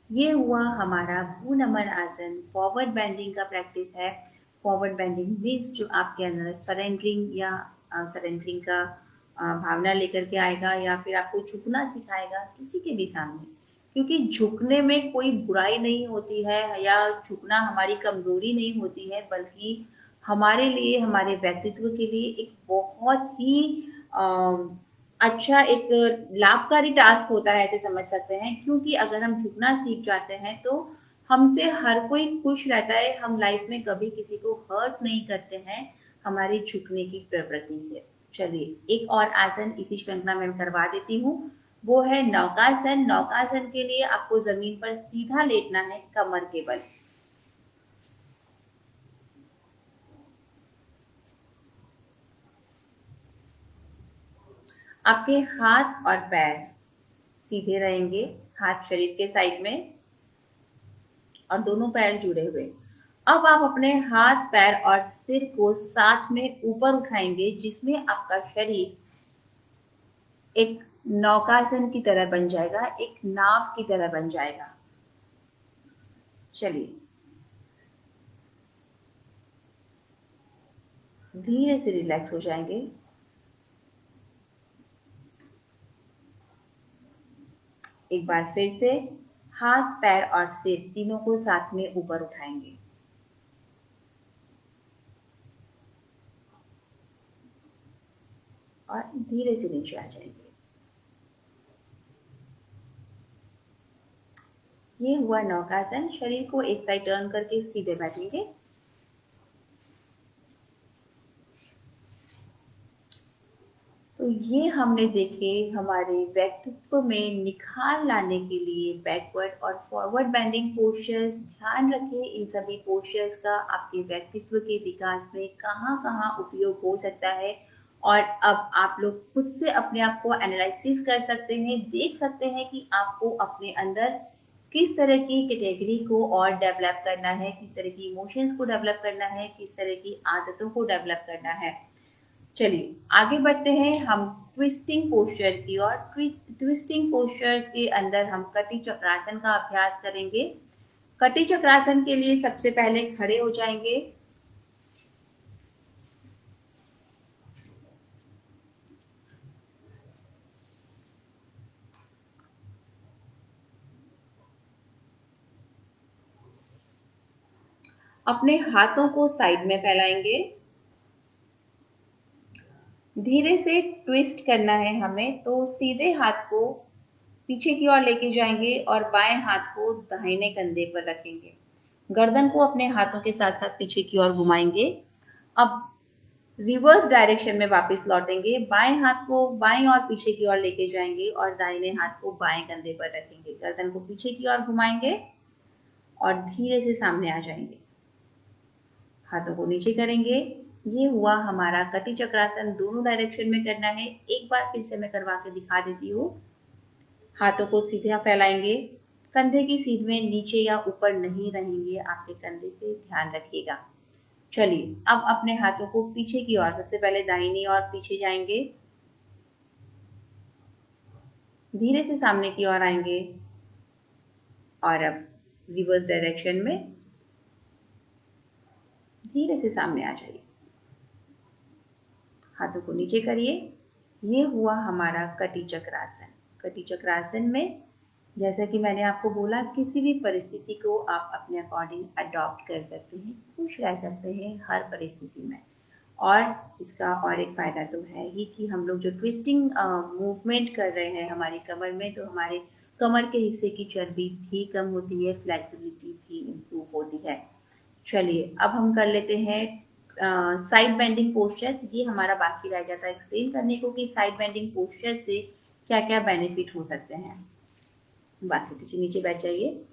ये हुआ हमारा भ्रू नमन आसन। फॉरवर्ड बेंडिंग का प्रैक्टिस है। फॉरवर्ड बेंडिंग मीन्स जो आपके अंदर सरेंडरिंग या सरेंडरिंग का भावना लेकर के आएगा, या फिर आपको झुकना सिखाएगा किसी के भी सामने। क्योंकि झुकने में कोई बुराई नहीं होती है या झुकना हमारी कमजोरी नहीं होती है, बल्कि हमारे लिए, हमारे व्यक्तित्व के लिए एक बहुत ही अच्छा, एक लाभकारी टास्क होता है, ऐसे समझ सकते हैं। क्योंकि अगर हम झुकना सीख जाते हैं तो हमसे हर कोई खुश रहता है, हम लाइफ में कभी किसी को हर्ट नहीं करते हैं हमारी झुकने की प्रवृत्ति से। चलिए एक और आसन इसी श्रृंखला में करवा देती हूँ। वो है नौकासन। नौकासन के लिए आपको जमीन पर सीधा लेटना है, कमर के बल। आपके हाथ और पैर सीधे रहेंगे, हाथ शरीर के साइड में और दोनों पैर जुड़े हुए। अब आप अपने हाथ, पैर और सिर को साथ में ऊपर उठाएंगे, जिसमें आपका शरीर एक नौकासन की तरह बन जाएगा, एक नाव की तरह बन जाएगा। चलिए धीरे से रिलैक्स हो जाएंगे। एक बार फिर से हाथ, पैर और सिर तीनों को साथ में ऊपर उठाएंगे और धीरे से नीचे आ जाएंगे। ये हुआ नौकासन। शरीर को एक साइड टर्न करके सीधे बैठेंगे। तो ये हमने देखे हमारे व्यक्तित्व में निखार लाने के लिए बैकवर्ड और फॉरवर्ड बेंडिंग पोस्चर्स। ध्यान रखें इन सभी पोस्चर्स का आपके व्यक्तित्व के विकास में कहाँ कहाँ उपयोग हो सकता है। और अब आप लोग खुद से अपने आप को एनालिसिस कर सकते हैं, देख सकते हैं कि आपको अपने अंदर किस तरह की कैटेगरी को और डेवलप करना है, किस तरह की इमोशंस को डेवलप करना है, किस तरह की आदतों को डेवलप करना है। चलिए आगे बढ़ते हैं हम ट्विस्टिंग पोस्चर की और ट्विस्टिंग पोस्चर्स के अंदर हम कटी चक्रासन का अभ्यास करेंगे। कटी चक्रासन के लिए सबसे पहले खड़े हो जाएंगे। अपने हाथों को साइड में फैलाएंगे। धीरे से ट्विस्ट करना है हमें, तो सीधे हाथ को पीछे की ओर लेके जाएंगे और बाएं हाथ को दाहिने कंधे पर रखेंगे। गर्दन को अपने हाथों के साथ साथ पीछे की ओर घुमाएंगे। अब रिवर्स डायरेक्शन में वापस लौटेंगे। बाएं हाथ को बाएं और पीछे की ओर लेके जाएंगे और दाहिने हाथ को बाएं कंधे पर रखेंगे। गर्दन को पीछे की ओर घुमाएंगे और धीरे से सामने आ जाएंगे। हाथों को नीचे करेंगे। ये हुआ हमारा कटी चक्रासन। दोनों डायरेक्शन में करना है। एक बार फिर से मैं करवा के दिखा देती हूँ। हाथों को सीधा फैलाएंगे। कंधे की सीध में नीचे या ऊपर नहीं रहेंगे। आपके कंधे से ध्यान रखिएगा। चलिए अब अपने हाथों को पीछे की ओर, सबसे पहले दाहिनी ओर पीछे जाएंगे, धीरे से सामने की ओर आएंगे और अब रिवर्स डायरेक्शन में धीरे से सामने आ जाइए। हाथों को नीचे करिए। ये हुआ हमारा कटी चक्रासन। कटी चक्रासन में जैसा कि मैंने आपको बोला, किसी भी परिस्थिति को आप अपने अकॉर्डिंग अडॉप्ट कर सकते हैं, खुश रह सकते हैं हर परिस्थिति में। और इसका और एक फ़ायदा तो है ही कि हम लोग जो ट्विस्टिंग मूवमेंट कर रहे हैं हमारी कमर में, तो हमारे कमर के हिस्से की चर्बी भी कम होती है, फ्लेक्सिबिलिटी भी इम्प्रूव होती है। चलिए अब हम कर लेते हैं साइड बेंडिंग पोस्चर्स। ये हमारा बाकी रह गया था एक्सप्लेन करने को कि साइड बेंडिंग पोस्चर से क्या क्या बेनिफिट हो सकते हैं। बाजू पीछे नीचे बैठ जाइए।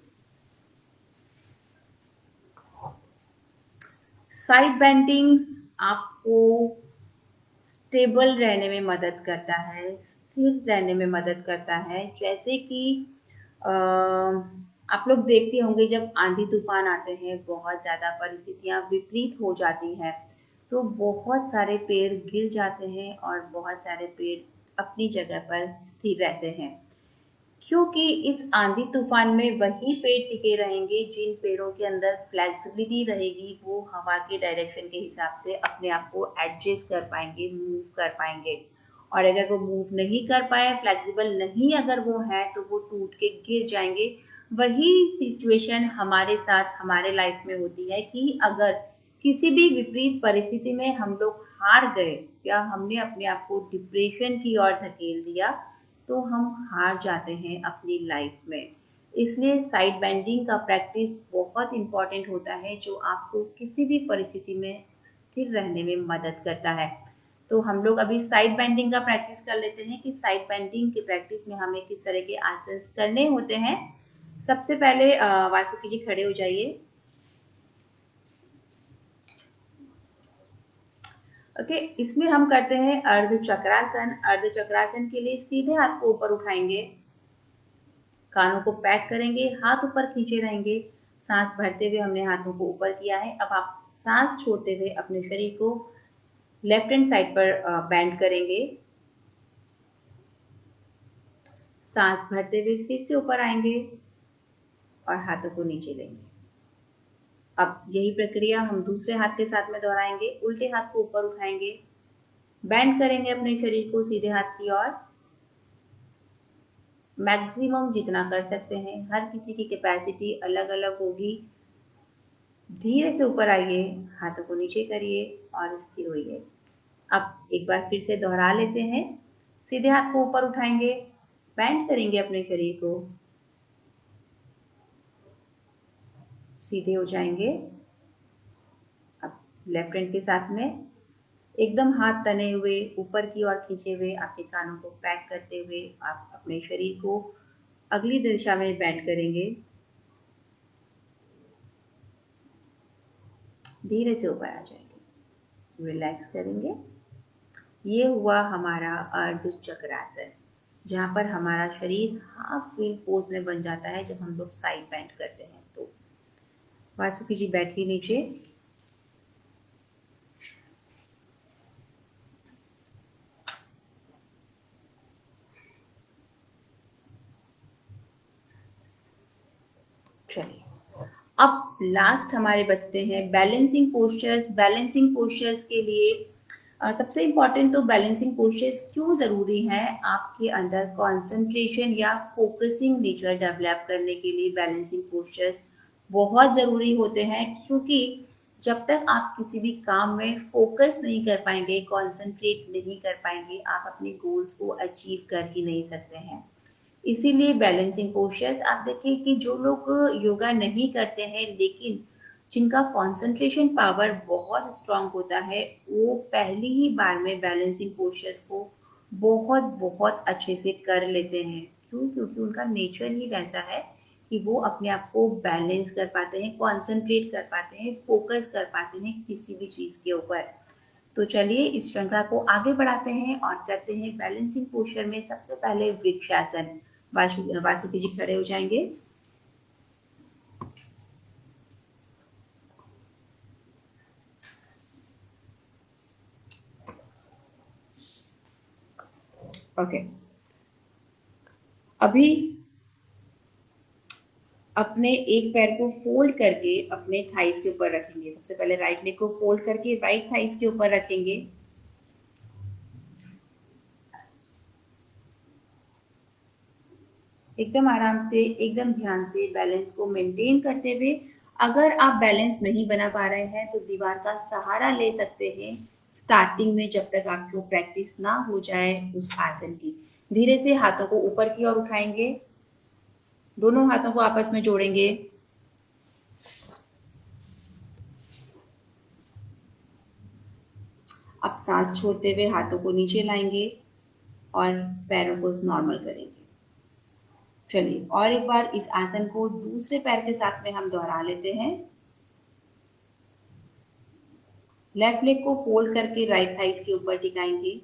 साइड बेंडिंग्स आपको स्टेबल रहने में मदद करता है, स्थिर रहने में मदद करता है। जैसे कि आप लोग देखते होंगे जब आंधी तूफान आते हैं, बहुत ज़्यादा परिस्थितियाँ विपरीत हो जाती हैं, तो बहुत सारे पेड़ गिर जाते हैं और बहुत सारे पेड़ अपनी जगह पर स्थिर रहते हैं, क्योंकि इस आंधी तूफान में वही पेड़ टिके रहेंगे जिन पेड़ों के अंदर फ्लेक्सिबिलिटी रहेगी। वो हवा के डायरेक्शन के हिसाब से अपने आप को एडजस्ट कर पाएंगे, मूव कर पाएंगे। और अगर वो मूव नहीं कर पाए, फ्लेक्सिबल नहीं अगर वो है, तो वो टूट के गिर जाएंगे। वही सिचुएशन हमारे साथ हमारे लाइफ में होती है कि अगर किसी भी विपरीत परिस्थिति में हम लोग हार गए या हमने अपने आप को डिप्रेशन की ओर धकेल दिया, तो हम हार जाते हैं अपनी लाइफ में। इसलिए साइड बेंडिंग का प्रैक्टिस बहुत इम्पॉर्टेंट होता है, जो आपको किसी भी परिस्थिति में स्थिर रहने में मदद करता है। तो हम लोग अभी साइड बेंडिंग का प्रैक्टिस कर लेते हैं कि साइड बेंडिंग की प्रैक्टिस में हमें किस तरह के आसन करने होते हैं। सबसे पहले वासुकी जी खड़े हो जाइए। ओके, इसमें हम करते हैं अर्ध चक्रासन। अर्ध चक्रासन के लिए सीधे हाथ को ऊपर उठाएंगे, कानों को पैक करेंगे, हाथ ऊपर खींचे रहेंगे। सांस भरते हुए हमने हाथों को ऊपर किया है। अब आप सांस छोड़ते हुए अपने शरीर को लेफ्ट हैंड साइड पर बेंड करेंगे। सांस भरते हुए फिर से ऊपर आएंगे और हाथों को नीचे लेंगे। अब यही प्रक्रिया हम दूसरे हाथ के साथ में दोहराएंगे। उल्टे हाथ को ऊपर उठाएंगे, बेंड करेंगे अपने शरीर को सीधे हाथ की ओर। मैक्सिमम जितना कर सकते हैं, हर किसी की कैपेसिटी अलग अलग होगी। धीरे से ऊपर आइए, हाथों को नीचे करिए और स्थिर होइए। अब एक बार फिर से दोहरा लेते हैं। सीधे हाथ को ऊपर उठाएंगे, बेंड करेंगे अपने शरीर को, सीधे हो जाएंगे। अब लेफ्ट हैंड के साथ में एकदम हाथ तने हुए ऊपर की ओर खींचे हुए, आपके कानों को पैक करते हुए आप अपने शरीर को अगली दिशा में बेंड करेंगे। धीरे से ऊपर आ जाएंगे, रिलैक्स करेंगे। ये हुआ हमारा अर्ध चक्रासन। जहाँ पर हमारा शरीर हाफ व्हील पोज में बन जाता है जब हम लोग साइड बेंड करते हैं। तो वासुकी जी बैठिए नीचे। चलिए, अब लास्ट हमारे बचते हैं बैलेंसिंग पोस्चर्स। बैलेंसिंग पोस्चर्स के लिए सबसे इम्पॉर्टेंट तो बैलेंसिंग पोस्चर्स क्यों ज़रूरी है, आपके अंदर कंसंट्रेशन या फोकसिंग नेचर डेवलप करने के लिए बैलेंसिंग पोस्चर्स बहुत ज़रूरी होते हैं। क्योंकि जब तक आप किसी भी काम में फोकस नहीं कर पाएंगे, कंसंट्रेट नहीं कर पाएंगे, आप अपने गोल्स को अचीव कर ही नहीं सकते हैं। इसीलिए बैलेंसिंग पोस्चर्स, आप देखें कि जो लोग योगा नहीं करते हैं लेकिन जिनका कंसंट्रेशन पावर बहुत स्ट्रांग होता है, वो पहली ही बार में बैलेंसिंग पोस्चर्स को बहुत बहुत अच्छे से कर लेते हैं। क्यों? क्योंकि उनका नेचर ही वैसा है कि वो अपने आप को बैलेंस कर पाते हैं, कंसंट्रेट कर पाते हैं, फोकस कर पाते हैं किसी भी चीज़ के ऊपर। तो चलिए इस श्रृंखला को आगे बढ़ाते हैं और करते हैं बैलेंसिंग पोस्चर में सबसे पहले वृक्षासन। वासुकी जी खड़े हो जाएंगे। ओके, अभी अपने एक पैर को फोल्ड करके अपने थाइस के ऊपर रखेंगे। सबसे पहले राइट लेग को फोल्ड करके राइट थाइस के ऊपर रखेंगे। एकदम आराम से, एकदम ध्यान से बैलेंस को मेंटेन करते हुए, अगर आप बैलेंस नहीं बना पा रहे हैं तो दीवार का सहारा ले सकते हैं स्टार्टिंग में, जब तक आपको प्रैक्टिस ना हो जाए उस आसन की। धीरे से हाथों को ऊपर की ओर उठाएंगे, दोनों हाथों को आपस में जोड़ेंगे। अब सांस छोड़ते हुए हाथों को नीचे लाएंगे और पैरों को नॉर्मल करेंगे। चलिए और एक बार इस आसन को दूसरे पैर के साथ में हम दोहरा लेते हैं। लेफ्ट लेग को फोल्ड करके राइट थाइस के ऊपर टिकाएंगे।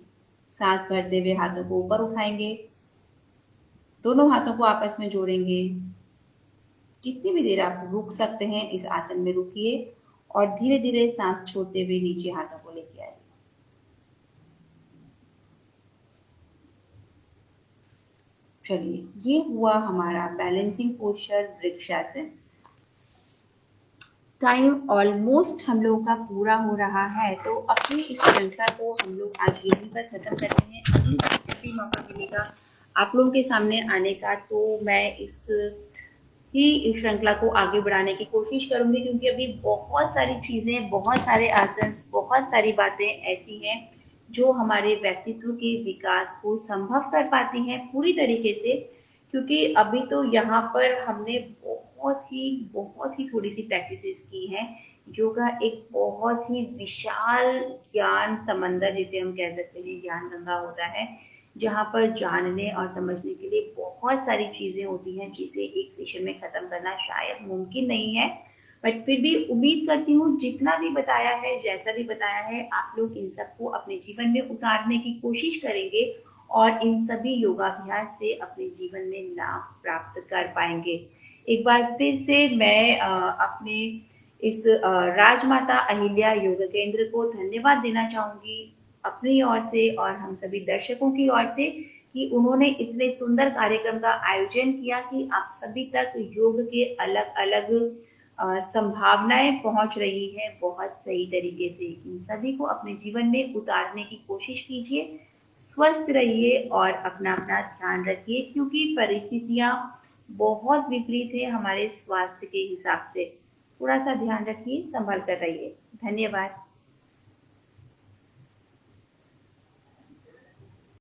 सांस भरते हुए हाथों को ऊपर उठाएंगे, दोनों हाथों को आपस में जोड़ेंगे। जितनी भी देर आप रुक सकते हैं इस आसन में रुकिए और धीरे धीरे सांस छोड़ते हुए नीचे हाथों को लेके आइए। चलिए, ये हुआ हमारा balancing posture vrikshasana. Time almost हम लोगों का पूरा हो रहा है, तो अपनी इस श्रृंखला को हम लोग आज यहीं पर खत्म करते हैं। अगली बार जब भी मौका मिलेगा आप लोगों के सामने आने का, तो मैं इस श्रृंखला को आगे बढ़ाने की कोशिश करूंगी। क्योंकि अभी बहुत सारी चीजें, बहुत सारे आसन, बहुत सारी बातें ऐसी हैं जो हमारे व्यक्तित्व के विकास को संभव कर पाती हैं पूरी तरीके से। क्योंकि अभी तो यहाँ पर हमने बहुत ही थोड़ी सी प्रैक्टिसेस की हैं। योगा एक बहुत ही विशाल ज्ञान समंदर, जिसे हम कह सकते हैं ज्ञान गंगा होता है, जहाँ पर जानने और समझने के लिए बहुत सारी चीजें होती हैं जिसे एक सेशन में खत्म करना शायद मुमकिन नहीं है। बट फिर भी उम्मीद करती हूँ जितना भी बताया है, जैसा भी बताया है, आप लोग इन सबको अपने जीवन में उतारने की कोशिश करेंगे और इन सभी योगाभ्यास से अपने जीवन में लाभ प्राप्त कर पाएंगे। एक बार फिर से मैं अपने इस राजमाता अहिल्या योग केंद्र को धन्यवाद देना चाहूंगी अपनी ओर से और हम सभी दर्शकों की ओर से, कि उन्होंने इतने सुंदर कार्यक्रम का आयोजन किया कि आप सभी तक योग के अलग अलग संभावनाएं पहुंच रही है बहुत सही तरीके से। इन सभी को अपने जीवन में उतारने की कोशिश कीजिए। स्वस्थ रहिए और अपना अपना ध्यान रखिए, क्योंकि परिस्थितियां बहुत विपरीत है हमारे स्वास्थ्य के हिसाब से। थोड़ा सा ध्यान रखिए, संभल कर रहिए। धन्यवाद।